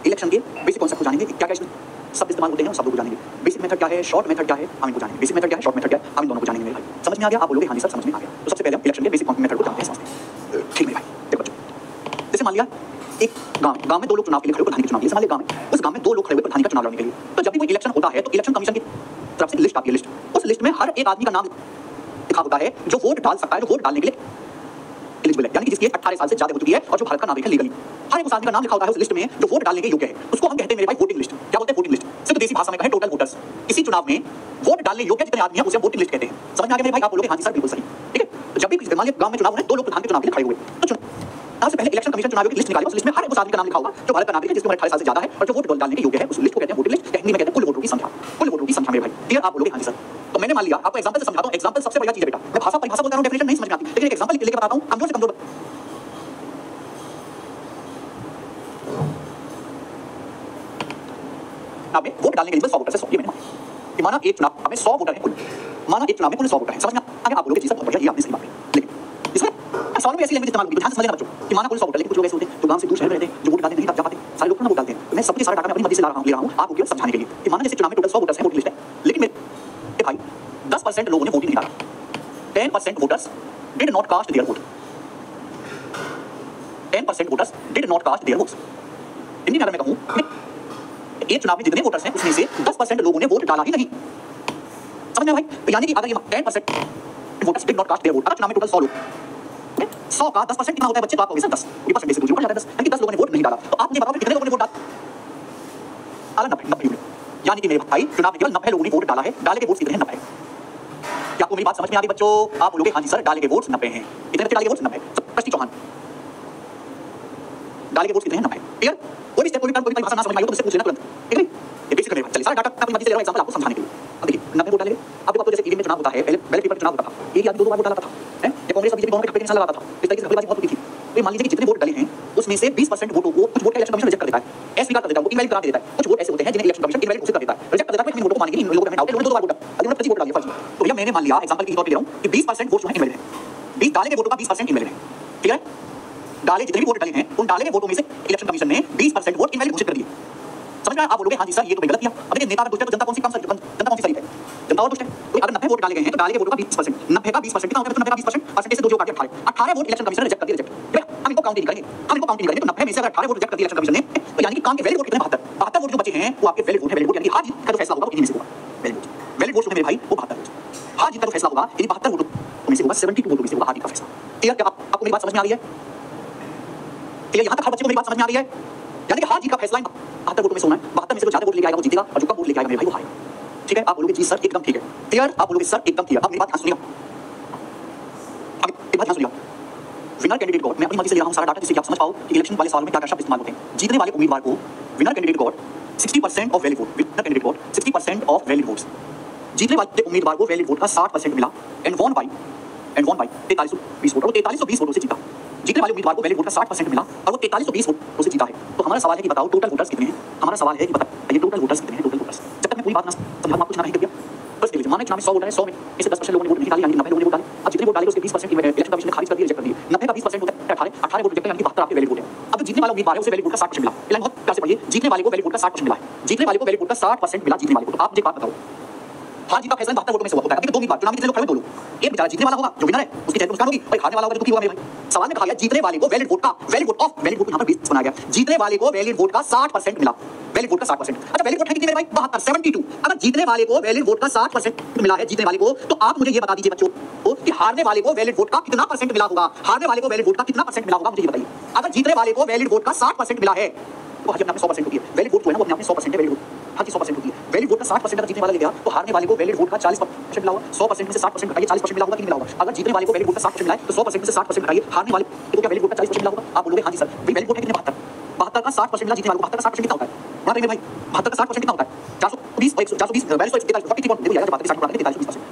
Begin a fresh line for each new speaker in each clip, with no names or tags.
Election के basic concept को जानेंगे, क्या क्या इसमें शब्द इस्तेमाल होते हैं, उन शब्दों को जानेंगे। बेसिक मेथड क्या है, शॉर्ट मेथड क्या है, हम इनको जानेंगे। बेसिक मेथड क्या है, शॉर्ट मेथड क्या है, हम इन दोनों को जानेंगे मेरे भाई। समझ में आ गया? आप बोलोगे हाँ जी सर समझ में आ गया। तो सबसे पहले हम इलेक्शन के बेसिक मेथड को जानते हैं, समझते हैं। ठीक मेरे भाई, देखो बच्चों, जैसे मान लिया एक गांव में दो लोग चुनाव के लिए खड़े हुए, प्रधान के चुनाव के लिए। मान लिया गांव में, उस गांव में दो लोग खड़े हुए प्रधान का चुनाव लड़ने के लिए। तो जब भी कोई इलेक्शन होता है तो इलेक्शन कमीशन की तरफ से लिस्ट आती है, लिस्ट, उस लिस्ट में हर एक आदमी का नाम लिखा होता है जो वोट डाल सकता है, जो वोट डालने के लिए एलिजिबल है, यानी कि जिसकी एज 18 साल से ज्यादा हो चुकी है और जो भारत का नागरिक है लीगली। हर एक उस आदमी का नाम लिखा होता है उस लिस्ट में जो वोट डालने के योग्य है। उसको हम कहते हैं मेरे भाई वोटिंग लिस्ट। क्या बोलते हैं? Voting list. सिर्फ देसी भाषा में कहें टोटल वोटर्स। इसी चुनाव में वोट डालने योग्य जितने आदमी हैं उसे वोटिंग लिस्ट कहते हैं। समझ में आ गया मेरे भाई? आप बोलोगे हाँ जी सर बिल्कुल सही। ठीक है, तो जब भी मान लिया गांव में चुनाव होने, दो लोग प्रधान के चुनाव के लिए खड़े हुए, तो सबसे पहले इलेक्शन कमीशन चुनाव की लिस्ट निकाली। उस लिस्ट में हर उस आदमी का नाम लिखा होगा जो भारत का नागरिक है, जिसकी उम्र 18 साल से ज्यादा है और जो वोट डालने के योग्य है। उस लिस्ट को कहते हैं वोटिंग लिस्ट। हिंदी में कहते हैं कुल वोटों की संख्या। कुल वोटों की संख्या मेरे भाई। क्लियर? आप बोलोगे हाँ जी सर। तो मैंने मान लिया, आपको एग्जांपल से समझाता हूं। एग्जांपल सबसे बढ़िया चीज है बेटा। मैं भाषा परिभाषा बोलता हूं, डेफिनेशन नहीं समझ में आती, लेकिन एक एग्जांपल लेके बताता हूं, कमजोर से कमजोर। आपने वोट डालने के लिए 100 वोटर है, 100 ये मैंने माना। माना एक चुनाव हमें 100 वोटर है कुल। माना एक चुनाव में कुल 100 वोटर है। समझ में आ गया? आप बोलोगे जी सर बहुत बढ़िया, ये आपने सही बात कही। लेकिन इसमें सवाल में ऐसी लैंग्वेज इस्तेमाल होगी, ध्यान से समझना बच्चों, कि माना कुल 100 वोटर, लेकिन कुछ लोग ऐसे होते हैं जो गांव से दूर शहर में रहते हैं, जो वोट डालने नहीं जा पाते। सारे लोग ना वोट डालते हैं। तो मैं सबके सारा डाटा मैं अपनी मर्जी से ले रहा हूं आपको केवल समझाने के लिए कि माना जैसे चुनाव में टोटल 100 वोटर्स हैं, वोट लिस्ट है, लेकिन मेरे भाई 10% लोगों ने वोट नहीं डाला। 10% voters did not cast their vote. 10% voters did not cast their votes. Hindi में अगर मैं कहूं, एक चुनाव में जितने वोटर्स हैं उसमें से 10% लोगों ने वोट डाला ही नहीं। समझ में भाई? तो यानी कि अगर ये 10% voters did not cast their vote, अगर चुनाव में टोटल 100 लोग, 100 का 10% कितना होता है बच्चे? तो आप कहोगे सर 10, ये परसेंटेज से ऊपर जाता है 10, यानी कि 10 लोगों ने वोट नहीं डाला। तो आप मुझे बताओ कितने लोगों ने वोट डाला? 90। यानी कि मेरे भाई चुनाव में केवल 90 लोगों ने वोट डाला है। डाले के वोट्स कितने हैं? 90। क्या आपको मेरी बात समझ में आ रही बच्चों? आप बोलोगे हाँ जी सर डाले के वोट्स 90 हैं। कितने बच्चे डाले के वोट्स? 90। कष्टी चौहान डाले के वोट्स कितने हैं? 90। क्लियर? कोई भी स्टेप, कोई भी टर्म, कोई भाषा ना समझ में आई हो तो मुझसे पूछ लेना तुरंत। ठीक है? ये बेसिक है। चलिए सारा डाटा मैं अपनी मर्जी से ले रहा हूं एग्जांपल आपको समझाने के लिए। अब देखिए 90 वोट डाले। अब देखो, तो जैसे ईवीएम में चुनाव होता है, पहले बैलेट पेपर चुनाव होता था, एक ही आदमी 2 बार वोट डालता था, हैं? ये कांग्रेस और बीजेपी दोनों के खप्पे के निशान लगाता था। इस तरीके से खप्पेबाजी बहुत होती थी। तो मान लीजिए कि जितने वोट डले हैं उसमें से 20% वोटों को कुछ वोट का इलेक्शन कमीशन रिजेक्ट कर देता है, अस्वीकार कर देता है, वो इनवैलिड करार दे देता है। कुछ वोट ऐसे होते हैं जिन्हें इलेक्शन कमीशन इनवैलिड घोषित कर देता है, रिजेक्ट कर देता है। इन वोटों को मानेंगे, इन लोगों में डाउट है, उन्होंने 2 बार वोट डाला, उन्होंने 25 वोट डाले फर्स्ट। तो भैया मैंने मान लिया एग्जांपल के तौर पे ले रहा हूं कि 20% वोट जो है इनवैलिड है। 20 डाले के वोटों का 20% इनवैलिड है। ठीक है? डाले जितने भी वोट डाले हैं उन डाले के वोटों में से इलेक्शन कमीशन ने 20% वोट इनवैलिड घोषित कर दिए। समझ में? आप बोलोगे हाँ जी सर ये तो गलत किया। अब देखिए नेता अगर दुष्ट है तो जनता कौन सी सही है? जनता और दुष्ट है। तो अगर 90 वोट डाले गए हैं तो डाले के वोटों का 20%, 90 का 20% कितना होता है? 90 का 20% परसेंटेज से 2 जो काटे 18 वोट इलेक्शन कमीशन ने रिजेक्ट कर दिए। रिजेक्ट हम इनको काउंट नहीं करेंगे, हम इनको काउंट नहीं करेंगे। तो 90 में से अगर 18 वोट रिजेक्ट कर दिए इलेक्शन कमीशन ने, तो यानी कि काम के वैलिड वोट कितने? 72 वोट जो बचे हैं वो आपके वैलिड वोट है। वैलिड वोट यानी कि हार जीत का जो फैसला होगा वो इन्हीं में से होगा। वैलिड वोट मेरे भाई वो 72 वोट। हार जीत का जो फैसला होगा इन 72 वोटों में से होगा, 72 वोटों में से होगा हार जीत का फैसला। क्लियर? क्या आपको मेरी बात समझ में आ रही है? क्लियर? यहां तक हर बच्चे को मेरी बात समझ में आ रही है? यानी कि हार जीत का फैसला 72 वोटों में से होना है। 72 में से जो ज्यादा वोट लेके आएगा वो जीतेगा और जो कम वोट लेके आएगा मेरे भाई वो हारेगा। ठीक है? आप बोलोगे जी सर एकदम ठीक है। क्लियर? आप बोलोगे सर एकदम क्लियर। अब मेरी बात ध्यान सुनिएगा, अब एक बात ध्यान सुनिएगा। विनर कैंडिडेट गॉट, मैं अपनी मर्जी से ले रहा हूं सारा डाटा जिससे कि आप समझ पाओ कि इलेक्शन वाले सवाल में क्या क्या शब्द इस्तेमाल होते हैं। जीतने वाले उम्मीदवार को winner candidate got 60% of valid vote. Winner candidate got 60% of valid votes. जीतने वाले उम्मीदवार को वैलिड वोट का 60% मिला एंड वॉन बाय 4320 वोट। और 4320 वोटों से जीता। जीतने वाले उम्मीदवार को वैलिड वोट का 60% मिला और वो 4320 वोटों से जीता है। तो हमारा सवाल है कि बताओ टोटल वोटर्स कितने हैं? हमारा सवाल है कि बताइए टोटल वोटर्स कितने हैं? टोटल वोटर्स जब तक मैं पूरी बात ना समझाऊं आपको कुछ ना नहीं कर दिया। बस देखिए माना चुनाव में 100 वोट है, 100 में से 10% लोगों ने वोट नहीं डाले, यानी 90 लोगों ने वोट डाले। अब जितने वोट डाले उसके 20% इलेक्शन कमीशन ने खारिज कर दिए, रिजेक्ट कर दिए। 90 का 20% होता है 18 वोट रिजेक्ट, यानी कि 72 आपके वैलिड वोट है। अब जो जीतने वाला उम्मीदवार है उसे वैलिड वोट का 60% मिला। पहले बहुत प्यार से पढ़िए, जीतने वाले को वैलिड वोट का 60% मिला है। जीतने वाले को वैलिड वोट का 60% मिला जीतने वाले को। तो आप मुझे एक बात बताओ, हार जीत का फैसला 72 वोटों में से होता है। अब 2 उम्मीदवार चुनाव में कितने लोग खड़े हुए? 2 लोग। एक बेचारा जीतने वाला होगा जो विनर है, उसकी चेहरे मुस्कान होगी, भाई हारने वाला होगा जो दुखी होगा मेरे भाई। सवाल में कहा गया जीतने वाले को वैलिड वोट का, valid vote of, valid vote यहां पर 20 बनाया गया। जीतने वाले को वैलिड वोट का 60% मिला। वैलिड वोट का 60%। अच्छा वैलिड वोट है कितने मेरे भाई? 72, 72। अगर जीतने वाले को वैलिड वोट का 60% मिला है जीतने वाले को, तो आप मुझे ये बता दीजिए बच्चों कि हारने वाले को वैलिड वोट का कितना परसेंट मिला होगा? हारने वाले को वैलिड वोट का कितना परसेंट मिला होगा मुझे ये बताइए। अगर जीतने वाले को वैलिड वोट का 60% मिला है तो हार अपने 100% होती है। वैलिड वोट जो है ना वो अपने 100% है। वैलिड वोट हां जी 100% होती है। वैलिड वोट का 60% अगर जीतने वाला ले गया तो हारने वाले को वैलिड वोट का 40% मिला होगा। 100% में से 60% घटाइए, 40% मिला होगा कि नहीं मिला होगा? अगर जीतने वाले को वैलिड वोट का 60% मिला है तो 100% में से 60% घटाइए, हारने वाले को क्या वैलिड वोट का 40% मिला होगा? आप बोलोगे हां जी सर। वैलिड वोट है कितने? 72 का 60% मिला जीतने वाले को। 72 का 60% कितना होता है? बता देंगे भाई 72 का 60% कितना होता है? 420 और 420 43 देखो यार 72 का 60%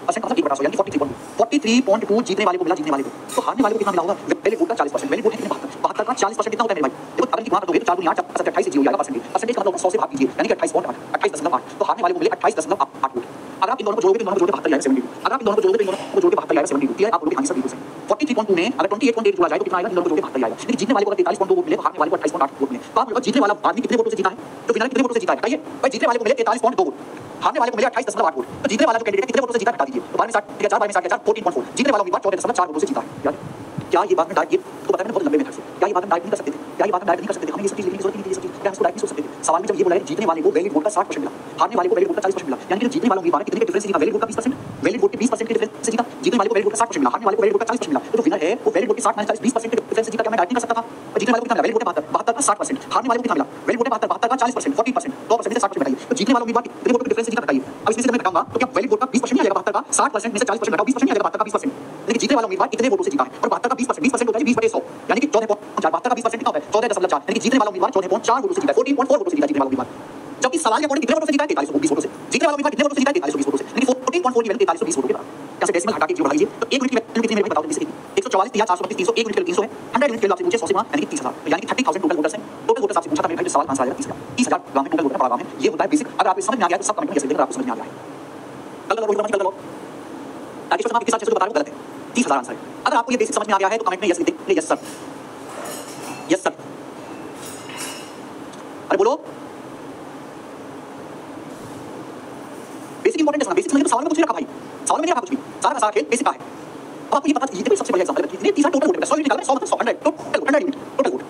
43% का 1/100 यानी 43.2 जीतने वाले को मिला जीतने वाले को। तो हारने वाले को कितना मिला होगा? वैलिड वोट का 40%। वैलिड वोट है कितने? 72 का 40% कितना होता है मेरे भाई? देखो अगर की बात करोगे तो 4 × 8 = 28 से 0 हो जाएगा परसेंटेज। परसेंटेज का मतलब 100 से भाग कीजिए यानी कि 28.8 28.8। तो हारने वाले को मिले 28.8 वोट। अगर आप इन दोनों को जोड़ोगे तो इन दोनों को जोड़ के 72 आएगा 72। अगर आप इन दोनों को जोड़ोगे तो इन दोनों को जोड़ के 72 आएगा 72। क्लियर? आप बोलोगे हाँ सर बिल्कुल सही। 43.2 में अगर 28.8 जोड़ा जाए तो कितना आएगा? इन दोनों को जोड़ के 72 आएगा। लेकिन जीतने वाले को 43.2 वोट मिले, हारने वाले को 28.8 वोट मिले। तो आप जीतने वाला आदमी कितने वोटों से जीता है? तो विनर कितने वोटों से जीता है बताइए? भाई जीतने वाले को मिले 43.2 वोट, हारने वाले को मिले 28.8 वोट। तो जीतने वाला जो कैंडिडेट कितने वोटों से जीता है बता दीजिए। तो 12 में 60 4 12 में 60 14.4। जीतने वाला उम्मीदवार 14.4 वोटों से जीता है। यार क्या ये बात में डाइट, ये तो पता है बहुत लंबे मेथड से, क्या ये बात हम डाइट नहीं कर सकते थे? क्या ये बात हम डाइट नहीं कर सकते थे? हमें ये सब चीज लिखने की जरूरत नहीं थी, ये सब चीज क्या हम इसको डाइट नहीं सोच सकते थे? सवाल में जब ये बोला है जीतने वाले को वैलिड वोट का 60% मिला, हारने वाले को वैलिड वोट का 40% मिला, यानी कि जीतने वाला उम्मीदवार कितने के डिफरेंस से जीता? वैलिड वोट का 20%, वैलिड वोट के 20% के डिफरेंस से जीता। जीतने वाले को वैलिड वोट का 60% मिला, हारने वाले को वैलिड वोट का 40% मिला। तो जो विनर है वो वैलिड वोट के 60 - 40 20% के डिफरेंस से जीता। क्या मैं डाइट नहीं कर सकता था? और जीतने वाले को कितना मिला? वैलिड वोट का 72 का 60%, हारने वाले को कितना मिला? वैलिड वोट का 72 का 40%, 40%, 2% में से 60% बताइए। तो जीतने वाला उम्मीदवार कितने वोट के डिफरेंस से जीता बताइए। अब इसमें से मैं घटाऊंगा तो क्या वैलिड वोट का 20% नहीं आएगा? 72 का 60% में से 40% घटाओ 20% नहीं आएगा? 72 का 20%। लेकिन जीतने वाला उम्मीदवार कितने वोटों से जीता है? और 72 का 20% होता है 20/100, यानी कि 14.4। 72 का 20% कितना होता है? 14.4, यानी कि जीतने वाला उम्मीदवार 14.4 वोटों से जीता है, 14.4 वोटों से जीता जीतने वाला उम्मीदवार। जबकि सवाल के अकॉर्डिंग कितने वोटों से जीता है? 4320 वोटों से। जीतने वाला उम्मीदवार कितने वोटों से जीता है? 4320 वोटों से। यानी 14.4 की वैल्यू 4320 वोटों के बराबर। कैसे डेसिमल हटा के जीरो बढ़ाइए तो 1 यूनिट की वैल्यू कितनी मेरे को बताओ जल्दी से। 144 3 432 300, 1 यूनिट के लिए 300 है। 100 यूनिट के लिए आपसे पूछे 100 से गुणा यानी कि 30000, यानी कि 30000 टोटल वोटर्स हैं। टोटल वोटर्स आपसे पूछा था मेरे भाई, जो सवाल आंसर आएगा 30000। 30000 गांव में टोटल वोटर बड़ा गांव है। ये होता है बेसिक। अगर आपको समझ में आ गया तो सब कमेंट में यस लिख देना, आपको समझ में आ गया है। गलत रोहित वर्मा जी, गलत लो। ताकि क्वेश्चन आपके साथ 600 बता रहा हूं गलत है। 30000 आंसर है। अगर आपको ये बेसिक समझ में आ गया है तो कमेंट में यस लिख दें। Yes sir, yes sir. अरे बोलो। बेसिक इंपॉर्टेंट है, बेसिक समझ तो सवाल में कुछ नहीं रखा भाई, सवाल में नहीं रखा कुछ भी, सारा का सारा खेल बेसिक का है। अब आपको ये पता ये भी सबसे बढ़िया एग्जांपल है। कितने 30 टोटल वोट है, 100 यूनिट निकालना है, 100 मतलब 100 100 टोटल 100 यूनिट टोटल वोट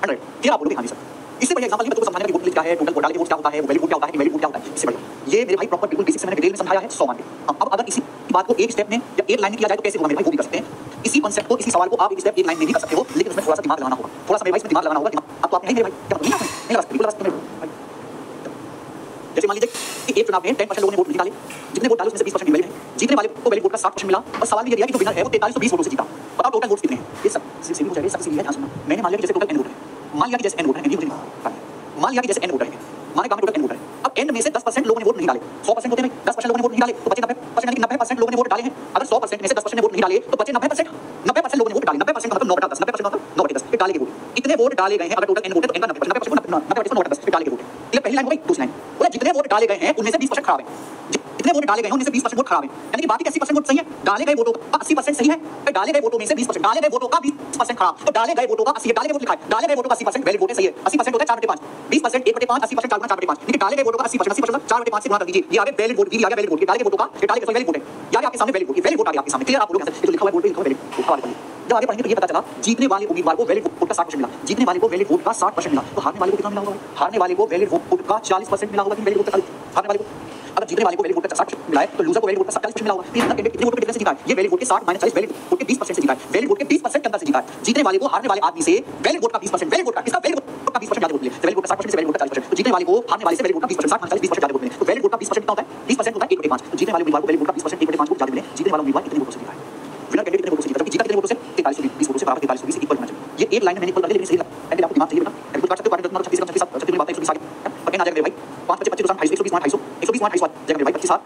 100। फिर आप बोलोगे हाँ जी सर। इससे बढ़िया एग्जांपल ये तो समझाने का वोट लिस्ट क्या है, टोटल वोट डाले वोट क्या होता है, वैलिड वोट क्या होता है, इनवैलिड वोट क्या होता है, इससे बढ़िया ये मेरे भाई प्रॉपर बिल्कुल बेसिक से मैंने डिटेल में समझाया है 100 मान के। अब अगर इसी बात को एक स्टेप में या एक लाइन में किया जाए तो कैसे होगा मेरे भाई, वो भी कर सकते हैं। इसी कांसेप्ट को, इसी सवाल को आप एक स्टेप एक लाइन में भी कर सकते हो, लेकिन उसमें थोड़ा सा दिमाग लगाना होगा, थोड़ा सा मेरे भाई इसमें दिमाग लगाना होगा। अब तो आप नहीं मेरे भाई क्या नहीं लगा सकते, बिल्कुल लगा सकते भाई। जैसे मान लीजिए कि एक चुनाव में 10% लोगों ने वोट निकाले, जितने वोट डाले उसमें से 20% वैलिड है, जीतने वाले को वैलिड वोट का 60% मिला। और सवाल ये दिया कि जो विनर है वो 4320 वोटों से जीता। बताओ टोटल वोट्स कितने हैं? ये सब सीधी हो जाएगी, सब सीधी है, ध्यान सुनना। मैंने मान लिया कि जैसे टोटल n वोट है, मान लिया कि जैसे n वोट है, मुझे मान लिया कि जैसे n वोट है, माने गांव में टोटल n वोट है। अब n में से 10% लोगों ने वोट नहीं डाले, 100% होते हैं 10% लोगों ने वोट नहीं डाले तो बचे 90%, यानी कि 90% लोगों ने वोट डाले हैं। अगर 100% में से 10% ने वोट नहीं डाले तो बचे 90%। 90% लोगों ने वोट डाले, 90% का मतलब 9/10, 90% मतलब 9/10 पे डाले के वोट। इतने वोट डाले गए हैं, अगर टोटल n वोट है तो n का 90% को 9/10 पे डाले के वोट। ये पहली लाइन हो गई। दूसरी लाइन बोला जितने वोट डाले गए हैं उनमें से 20% खराब है। जितने वोट डाले गए हैं उनमें से 20% वोट खराब है, यानी कि बाकी के 80% वोट सही है। डाले गए वोटों का 80% सही है, डाले गए वोटों में से 20%, डाले गए वोटों का 20% खराब। तो डाले गए वोटों का 80, डाले गए वोट लिखा है, डाले गए वोटों का 80% वैलिड वोट है, सही है। 80% होता है 4/5, 20% 1/5, 80% 4/5, लेकिन डाले गए वोटों का 80%, 80% 4/5 से गुणा कर दीजिए। ये आ गया वैलिड वोट, ये आ गया वैलिड वोट, डाले गए वोटों का, ये डाले गए वैलिड वोट है, ये आपके सामने वैलिड वोट, वैलिड वोट आ गया आपके सामने। क्लियर? आप लोग यहां से जो लिखा हुआ है वोट पे लिखा हुआ है वैलिड वोट, हवाले पढ़िए। जब आगे पढ़ेंगे तो ये पता चला जीतने वाले उम्मीदवार को वैलिड वोट का 60% मिला, जीतने वाले को वैलिड वोट का 60% मिला। तो हारने वाले को कितना मिला होगा? हारने वाले को वैलिड वोट का 40% मिला होगा कि वैलिड वोट का हारने वाले को। अगर जीतने वाले को वैलिड वोट का 60% मिला है तो लूजर को वैलिड वोट का 40% मिला होगा। फिर कैंडिडेट कितने वोट के डिफरेंस से जीता है? ये वैलिड वोट के 60 - 40 वैलिड वोट के 20% से जीता है, वैलिड वोट के 20% के अंदर से जीता है। जीतने वाले को हारने वाले आदमी से वैलिड वोट का 20%, वैलिड वोट का इसका वैलिड वोट का 20% ज्यादा वोट मिले, वैलिड वोट का 60% से वैलिड वोट का 40%। तो जीतने वाले को हारने वाले से वैलिड वोट का 20%, 60 - 40 20% ज्यादा वोट मिले। तो वैलिड वोट का 20% कितना होता है? 20% होता है 1/5। तो जीतने वाले उम्मीदवार को वैलिड वोट का 20% 1/5 वोट ज्यादा मिले। जीतने वाला उम्मीदवार इतने वोटों से जीता है। विनर कैंडिडेट कितने वोटों से जीता? जबकि जीता कितने वोटों से? 4320 वोटों से, बराबर 4320 से इक्वल होना चाहिए। ये एक लाइन में मैंने इक्वल कर दिया, लेकिन सही लगा। पहले आपको दिमाग चाहिए बेटा, एग्जीक्यूट कर सकते हो, 36 36 36 बातें 120 आगे पर कहना आ जाएगा भाई 5 25 25 220 120 250 120 250 जाएगा भाई 25 और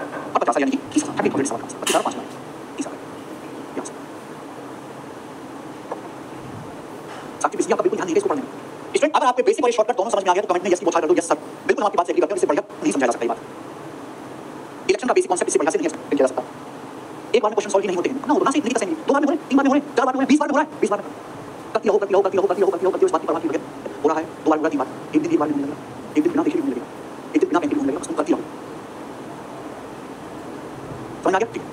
50 यानी कि 30,000 30,000 सवाल 25,000 5 30,000 यहां से साक्षी बिस्किया का बिल्कुल ध्यान दीजिए इसको पढ़ने में। स्टूडेंट अगर आपको बेसिक और शॉर्टकट दोनों समझ में आ गया तो कमेंट में यस की बौछार कर दो, यस सर। बिल्कुल आपकी बात से एग्री करते हैं, इससे बढ़िया नहीं समझा जा सकता ये बात। इलेक्शन का बेसिक कांसेप्ट इससे बढ़िया से नहीं एक्सप्लेन किया जा सकता। एक बार में क्वेश्चन सॉल्व नहीं होते हैं ना, होना से नहीं कर सकते। 2 बार में हो रहे, 3 बार में हो रहे, 4 बार में हो रहे, 20 बार में हो रहा है, 20 बार में करती रहो इस बात की परवाह नहीं हो रहा है। 2 बार हो रहा, 3 बार, एक दिन 1 बार नहीं लगेगा, एक दिन बिना देखे भी नहीं लगेगा, एक दिन बिना पेंटिंग होने लगेगा, बस तुम करती रहो। समझ आ गया? ठीक है।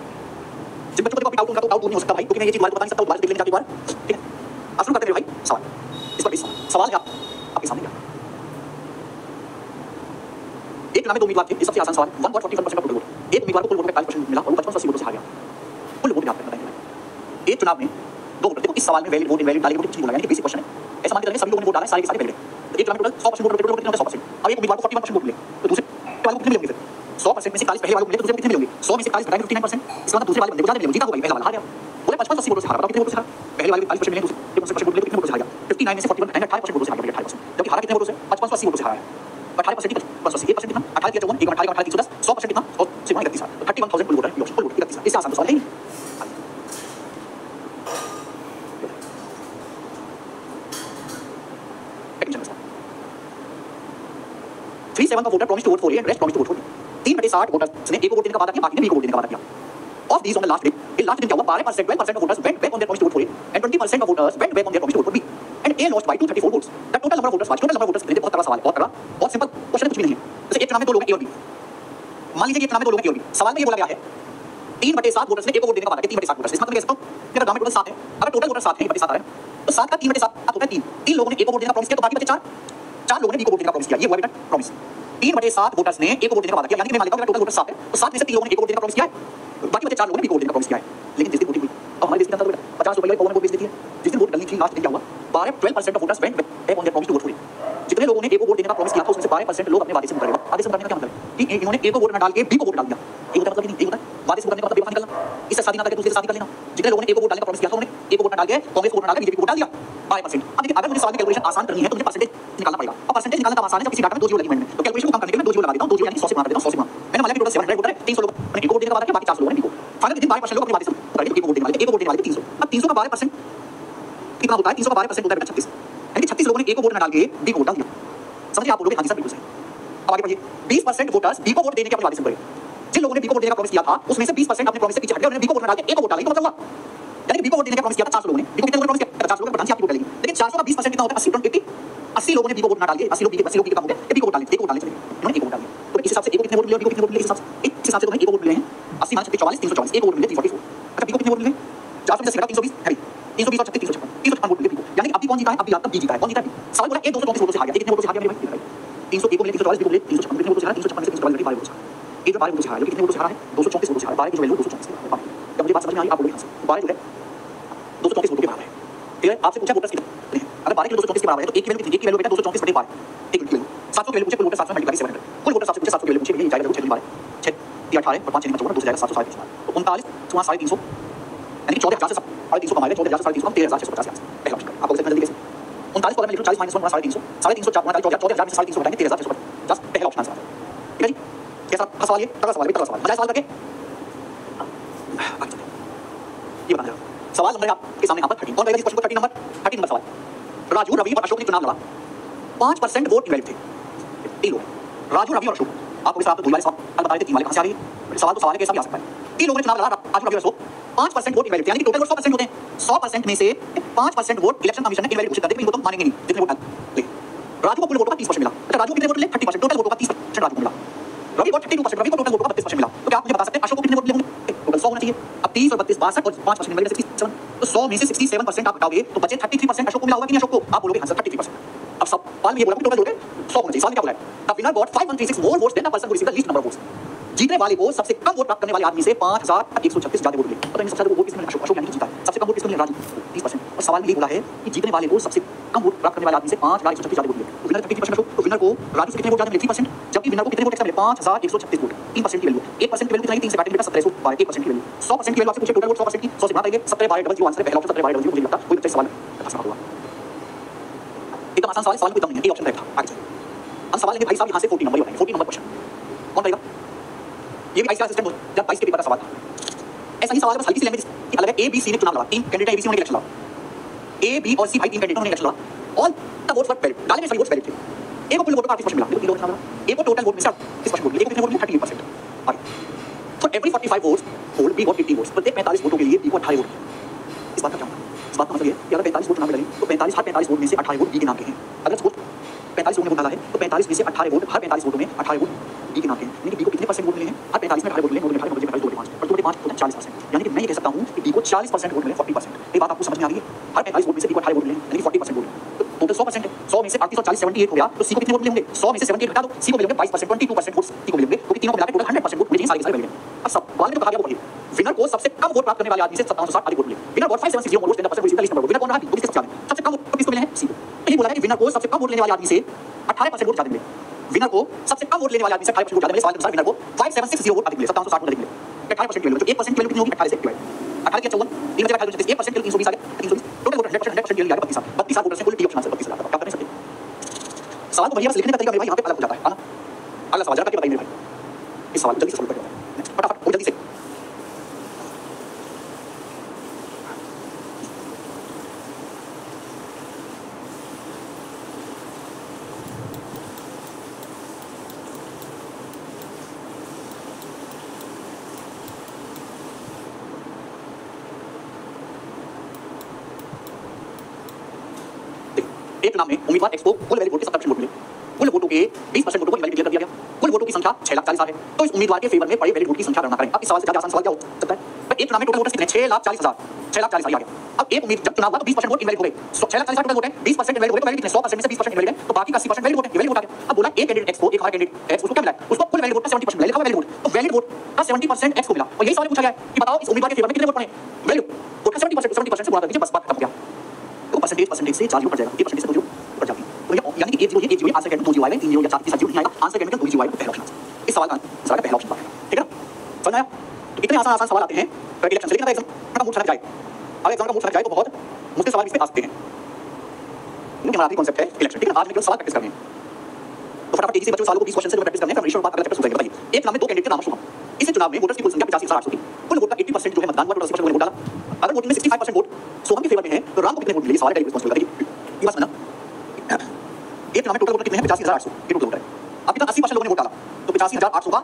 जिन बच्चों को कॉपी आउट उनका तो आउट नहीं हो सकता भाई, क्योंकि मैं ये चीज बता नहीं सकता, दोबारा देख लेंगे जाके एक बार। ठीक है, अब शुरू करते हैं भाई सवाल। इस पर 20 सवाल है आपके सामने क्या? एक चुनाव में 2 उम्मीदवार थे, ये सबसे आसान सवाल। 1.41% का टोटल वोट, एक उम्मीदवार को कुल वोट में 40% मिला और वो 55 से 80 वोटों से हार गया। कुल वोट याद रखना है। एक चुनाव में 2 वोट, देखो इस सवाल में वैलिड वोट इनवैलिड डाले वोट कुछ नहीं बोला, यानी कि बेसिक क्वेश्चन है। ऐसा मान के चलिए सभी लोगों ने वोट डाला है, सारे के सारे वैलिड है। तो एक चुनाव में टोटल 100% वोट टोटल कितने होते हैं? 100%। अब एक उम्मीदवार को 41% वोट मिले तो दूसरे वाले को कितने मिलेंगे? फिर 100% में से 40 पहले वाले को मिले तो दूसरे को कितने मिलेंगे? 100 में से 40 घटाएंगे 59%, इसका मतलब दूसरे वाले बंदे को ज्यादा मिलेंगे, जीता होगा, पहला वाला हार गया। बोले 55 80 वोटों से हारा, बताओ कितने वोटों से हारा? पहले वाले को 40% मिले, दूसरे को 50% वोट मिले तो कितने वोटों से हार गया? 59 में से 41 घटाएंगे 18% वोटों से हार गया, 18%। जबकि हारा कितने वोटों से? 55 80 वोटों से हारा है। 18% की 1% कितना? 18 के 54 1 18 का 310, 100% कितना? 100 से 31,000, तो 31,000 कुल वोट है, कुल वोट 31,000। इससे आसान सवाल है ही नहीं। 37 का voter promise to vote for A and rest promise to vote for B. 3/60 voters ने ए को वोट देने का वादा किया, बाकी ने बी को वोट देने का वादा किया. Of these on the last day, in last day क्या हुआ? 12% of voters went back on their promise to vote for A, and 20% of voters went back on their promise to vote for B. And A lost by 234 votes. The total number of voters was total number of voters. ये बहुत तगड़ा सवाल है, बहुत तगड़ा, बहुत simple question है, कुछ भी नहीं है. जैसे एक चुनाव में दो लोग हैं A और B. मान लीजिए एक चुनाव में दो लोग हैं A और B. सवाल में ये बोला गया है 3/7 वोटर्स ने A को वोट देने का वादा किया. 3/7 वोटर्स. इसका मतलब ये सकता हूं कि अगर गांव में टोटल 7 है, अगर टोटल वोटर 7 है, 3/7 आ रहा है, तो 7 का 3/7 होता है 3. 3 लोगों ने A को वोट देने का प्रॉमिस किया, तो बाकी बचे 4 लोगों ने B को वोट देने का प्रॉमिस किया. ये हुआ बेटा प्रॉमिस. 3/7 वोटर्स ने A को वोट देने का वादा किया, यानी कि मैं मान लेता हूं कि टोटल वोटर 7 है, तो 7 में से 3 लोगों ने A को वोट देने का प्रॉमिस किया है, बाकी बचे 4 लोगों ने B को वोट देने का प्रॉमिस किया है. लेकिन जिस दिन वोटिंग हुई, अब हमारे देश के अंदर 50 रुपए वाली वोट बेच देती है. जिस दिन वोट डलनी थी लास्ट दिन क्या हुआ? 12% of voters went back on their promise to vote for it. जितने लोगों ने ए को वोट देने का प्रॉमिस किया था, उसमें से 12% लोग अपने वादे से मुकर गए. वादे से मुकरने का क्या मतलब है कि इन्होंने ए को वोट ना डाल के बी को वोट डाल दिया. ये होता है मतलब नहीं, ये होता है वादे से मुकरने का मतलब बेवफा निकलना. इससे शादी ना करके दूसरे से शादी कर लेना. जितने लोगों ने ए को वोट डालने का प्रॉमिस किया था, उन्होंने ए को वोट ना डाल के कांग्रेस को वोट ना डाल के बीजेपी को वोट डाल दिया. 12%. अब देखिए, अगर मुझे सवाल की कैलकुलेशन आसान करनी है तो मुझे परसेंटेज निकालना पड़ेगा. अब परसेंटेज निकालना आसान है जब किसी डाटा में 2 जीरो लगी मैंने, तो कैलकुलेशन को कम करने के लिए मैं 2 जीरो लगा देता हूं. 2 जीरो यानी 100 से गुणा कर देता हूं. 100 से गुणा मैंने माना कि टोटल 700 वोटर है. 300 लोग ने ए को वोट देने का वादा किया, बाकी 400 लोगों ने बी को. फाइनल विदिन 12% लोग अपने वादे से मुकर गए. ए को वोट देने वाले, ए को वोट देने वाले 300. अब 300 का 12% कितना होता है? 300 का 12% होता है 36. यानी 36 लोगों ने ए को वोट ना डाल के बी को वोट डाल दिया. समझिए, आप बोलोगे हां जी सर बिल्कुल सही. अब आगे बढ़िए. 20% वोटर्स बी को वोट देने के अपने वादे से मुकर गए. जिन लोगों ने बी को वोट देने का प्रॉमिस किया था, उसमें से 20% अपने प्रॉमिस से पीछे हट गए, उन्होंने बी को वोट ना डाल के ए को वोट डाला. तो मतलब हुआ यानी कि बी को वोट देने का प्रॉमिस किया था 400 लोगों ने, बी को कितने वोट प्रॉमिस किया? 400 लोगों ने प्रधान जी आपकी वोट डालेंगे. लेकिन 400 का 20% कितना होता है? 80 80. 80 लोगों ने बी को वोट ना डाल के 80 लोग बी के काम हो गए, बी को वोट डालने, ए को वोट डालने चले. उन्होंने ए को वोट डाल दिया. तो इस हिसाब से ए को कितने वोट मिले, बी को कितने वोट मिले? इस हिसाब से तुम्हें ए को वोट मिले हैं 80 - 44 344. ए को वोट मिले 344. अच्छा, बी को कितने वोट मिले? 400 में से 320 है. 320 और 36 356 वोट मिले बी को. यानी कि अब भी कौन जीता है? अब भी आपका बी जीता है. कौन जीता है? सवाल बोला ए 234 वोटों से हार गया. कितने वोटों से हार गया मेरे भाई? 300 ए को मिले 344, बी को मिले 356. कितने वोटों से हारा? 356 में से 344 12 वोटों से हारा. ए जो 12 वोटों से हारा, कितने वोटों से हारा है? 234 वोटों से हारा. 12 की जो वैल्यू 234 है. जब मुझे बात समझ में आई, आप बोलोगे हां सर. 12 जो है 234 वोटों के बराबर है. ठीक है, आपसे पूछा वोटर्स कितने हैं? अगर 12 के 234 के बराबर है तो एक की वैल्यू कितनी? एक की वैल्यू बेटा 234 बटे 12. एक की वैल्यू 700 की वैल्यू पूछे, कुल वोटर 700 मल्टीप्लाई 700. कुल वोटर 700 पूछे, 700 की वैल्यू पूछे, ये जाएगा 6 12 6 3 18 और 5 6 54 2 जाएगा 700 तो 39 350 यानी कि 14000 से 350 कमाएगा. 14000 से 350 13650. पहला ऑप्शन आपको कैसे जल्दी कैसे 39 को अगर मैं लिखूं 40 - 1 350 350 14000 में 350 घटाएंगे 13650. पहला ऑप्शन आंसर. ठीक है जी. कैसा सवाल? ये तगड़ा सवाल है, तगड़ा सवाल. मजा सवाल करके ये बता दो. सवाल नंबर आपके सामने यहाँ पर 13. कौन रहेगा इस क्वेश्चन को? 13 नंबर सवाल. राजू, रवि और अशोक ने चुनाव लड़ा. 5% वोट इनवैलिड थे. 3 लोग, राजू, रवि और अशोक. आपको इस बात तो सवाल बता रहे थे 3 वाले कहां से आ रही है? सवाल तो सवाल है, कैसा भी आ सकता है. 3 लोगों ने चुनाव लड़ा, राजू, रवि और अशोक. 5% वोट इनवैलिड, यानी कि टोटल वोट 100% होते हैं. 100% में से 5% वोट इलेक्शन कमीशन ने इनवैलिड घोषित कर दिए. वो तो मानेंगे नहीं जितने वोट डाले. राजू को कुल वोटों का 30% मिला. अच्छा, राजू को कितने वोट मिले? 30%. टोटल वोटों का 30% राजू को मिला. रवि को 32%, रवि को टोटल वोटों का 32% मिला. तो क्या आप मुझे बता सकते हैं अशोक को कितने वोट मिले होंगे? टोटल 100 होना चाहिए. अब 30 और 32 62 और 5% मिल गए 67. तो 100 में से 67% आप हटाओगे तो बचे 33% अशोक को मिला होगा कि नहीं अशोक को? आप बोलोगे हां सर 33%. अब सवाल में ये बोला कि टोटल वोट 100 होना चाहिए. सवाल में क्या बोला है? The winner got 5136 more votes than the person who received the least number of votes. जीतने वाले को सबसे कम वोट प्राप्त करने वाले आदमी से 5136 ज्यादा वोट मिले. पता नहीं सबसे ज्यादा वोट किसने मिला? अशोक यानी कि जीता है. सबसे कम वोट किसने मिला? राजू 30%. और सवाल में ये बोला है कि जीतने वाले को सबसे कम वोट प्राप्त करने वाले आदमी से 5136 ज्यादा वोट मिले. तो विनर 33% अशोक. तो विनर को राजू से कितने वोट ज्यादा मिले? 3%. जबकि विनर को कितने वोट एक्स्ट्रा मिले? 5136 वोट. 3% की वैल्यू. 1% की वैल्यू कितनी? 3 से काटेंगे बेटा 1712. 1% की वैल्यू. 100% की वैल्यू आपसे पूछे टोटल वोट 100% की 100 से भाग देंगे. 17 12 डबल 0 आंसर है. पहला ऑप्शन 17 12 डबल 0 मुझे लगता कोई बच्चा सवाल आसान होगा. एकदम आसान सवाल. सवाल कोई दम नहीं है. ए ऑप्शन राइट था. आगे चलिए. हम सवाल लेंगे भाई साहब यहां से 14 नंबर ही बताएंगे. 14 नंबर क्वेश्चन कौन रहेगा? ये भी आईसीआर सिस्टम जब 22 के पेपर का सवाल था. ऐसा ही सवाल है, बस हल्की सी लैंग्वेज की अलग है. ए बी सी ने चुनाव लड़ा. 3 कैंडिडेट ए बी सी ने इलेक्शन लड़ा. ए बी और सी भाई 3 कैंडिडेट ने इलेक्शन लड़ा. All the votes were valid. डाले में सभी वोट्स वैलिड थे. ए को कुल वोटों का 38% मिला. देखो 3 लोग चुनाव लड़ा. ए को टोटल वोट में से 38% वोट मिले. ए को कितने वोट मिले? 38%. आगे for every 45 votes hold be got 80 votes. प्रत्येक 45 वोटों के लिए बी को 18 वोट. इस बात का क्या होगा? इस बात का मतलब ये कि अगर 45 वोट चुनाव में डालें तो 45 हर 45 वोट में से 18 वोट बी के नाम के हैं. अगर सपोज 45 लोगों ने वोट डाला है तो 45 में से 18 वोट, हर 45 वोटों में 18 वोट बी के नाम के हैं. यानी कि बी को कितने परसेंट वोट मिले हैं? हर 45 में 18 वोट मिले. 18 वोट 45 और 2/5 होता है 40%. यानी कि मैं ये कह सकता हूं कि बी को 40% वोट मिले. 40%. ये बात आपको समझ में आ रही है? हर 45 वोट में से बी को 18 वोट मिले, यानी कि 40% वोट. तो टोटल 100% है. 100 में से 38 और 40 78 हो गया. तो सी को कितने वोट मिलेंगे? 100 में से 78 घटा दो. सी को मिलेंगे 22%. 22% वोट सी को मिलेंगे, क्योंकि तीनों मिलाकर टोटल 100% वोट मिलेंगे. सारे के सारे मिलेंगे. अब सवाल में तो कहा गया वो पढ़िए. विनर को सबसे कम वोट प्राप्त करने वाले आदमी से 5760 अधिक वोट मिले. Winner got 5760 votes than the person who received the least number. Winner कौन रहा? तो किसके साथ सबसे कम वोट किसको मिले हैं? सी को. तो ये बोला है कि विनर को सबसे कम वोट लेने वाले आदमी से 18% वोट ज्यादा मिले. विनर को सबसे कम वोट लेने वाले आदमी से 18% वोट ज्यादा मिले. सवाल के अनुसार विनर को 5760 वोट अधिक मिले. 5760 वोट अधिक मिले. 18% की वैल्यू, तो 1% की वैल्यू कितनी होगी? 18 से डिवाइड. 18 के 54 3 बचे 18 36. 1% के लिए 320 आ गया. 320 टोटल वोट 100% की वैल्यू आ गया 32 वोटर्स से कुल डी ऑप्शन आंसर 32 क्या करने सकते. सवाल को बढ़िया से लिखने का तरीका मेरे भाई यहां पे अलग हो जाता है ना. अगला सवाल जरा करके बताइए मेरे भाई. इस सवाल जल्दी से सॉल्व करते हैं. नेक्स्ट फटाफट और जल्दी से. एक चुनाव में उम्मीदवार एक्स को कुल वैलिड वोट के 70% वोट मिले, कुल वोटों के 20% वोटों को इनवैलिड डिक्लेयर कर दिया गया, कुल वोटों की संख्या 6,40,000 है। तो इस उम्मीदवार के फेवर में पड़े वैलिड वोट की संख्या गणना करें। अब इस सवाल से ज्यादा आसान सवाल क्या हो सकता है? एक चुनाव में टोटल वोटर्स कितने? 6,40,000 6,40,000 आ गया। अब एक उम्मीद जब चुनाव हुआ तो 20% वोट इनवैलिड हो गए। 6,40,000 टोटल वोट है, 20% इनवैलिड हो गए, तो वैलिड कितने? 100% में से 20% इनवैलिड है, तो बाकी का 80% वैलिड वोट है, वैलिड वोट आ गया। अब बोला एक कैंडिडेट एक्स को, एक हमारा कैंडिडेट एक्स, उसको क्या मिला? उसको कुल वैलिड वोट का 70% मिला, लिखा वैलिड वोट, तो वैलिड वोट का 70% एक्स को मिला। और यही सवाल पूछा गया है कि बताओ इस उम्मीदवार के फेवर में कितने वोट पड़े? वैलिड वोट का 70% से गुणा कर दीजिए, बस बात खत्म हो गया। तो परसेंटेज से 4 जीरो कट जाएगा, ये परसेंटेज से 2 जीरो कट जाती है। तो ये यानी कि 1 जीरो आंसर कैंडिडेट 2 जीरो आएगा, 3 जीरो या 4 जीरो नहीं आएगा, आंसर कैंडिडेट 2 जीरो आएगा, पहला ऑप्शन। इस सवाल का पहला ऑप्शन है, ठीक है ना? समझ आया? तो इतने आसान सवाल आते हैं इलेक्शन से, लेकिन अगर एग्जाम का मूड खराब जाए, अगर एग्जाम का मूड खराब जाए तो बहुत मुश्किल सवाल इस पे आ सकते हैं, क्योंकि हमारा कॉन्सेप्ट है इलेक्शन, ठीक है? आज मैं केवल सवाल प्रैक्टिस करने हैं, तो फटाफट तेजी से बच्चों सवालों को 20 क्वेश्चन से प्रैक्टिस करने हैं, फिर रेशियो बात अगला चैप्टर सुनेंगे। बताइए, एक चुनाव में दो कैंडिडेट के नाम शुभ, इस चुनाव में वोटर्स की कुल संख्या 85,800 थी, कुल वोट का 80% जो है मतदान हुआ, 80% लोगों ने वोट डाला। अगर वोटिंग में 65% वोट सोहम के फेवर में है तो राम को कितने वोट मिले? सवाल है, रिस्पांसिबल है ये बात सुनना। एक चुनाव में टोटल वोट कितने हैं? 85,800 ये टोटल वोट है। अब कितना 80% लोगों ने वोट डाला, तो 85,800 का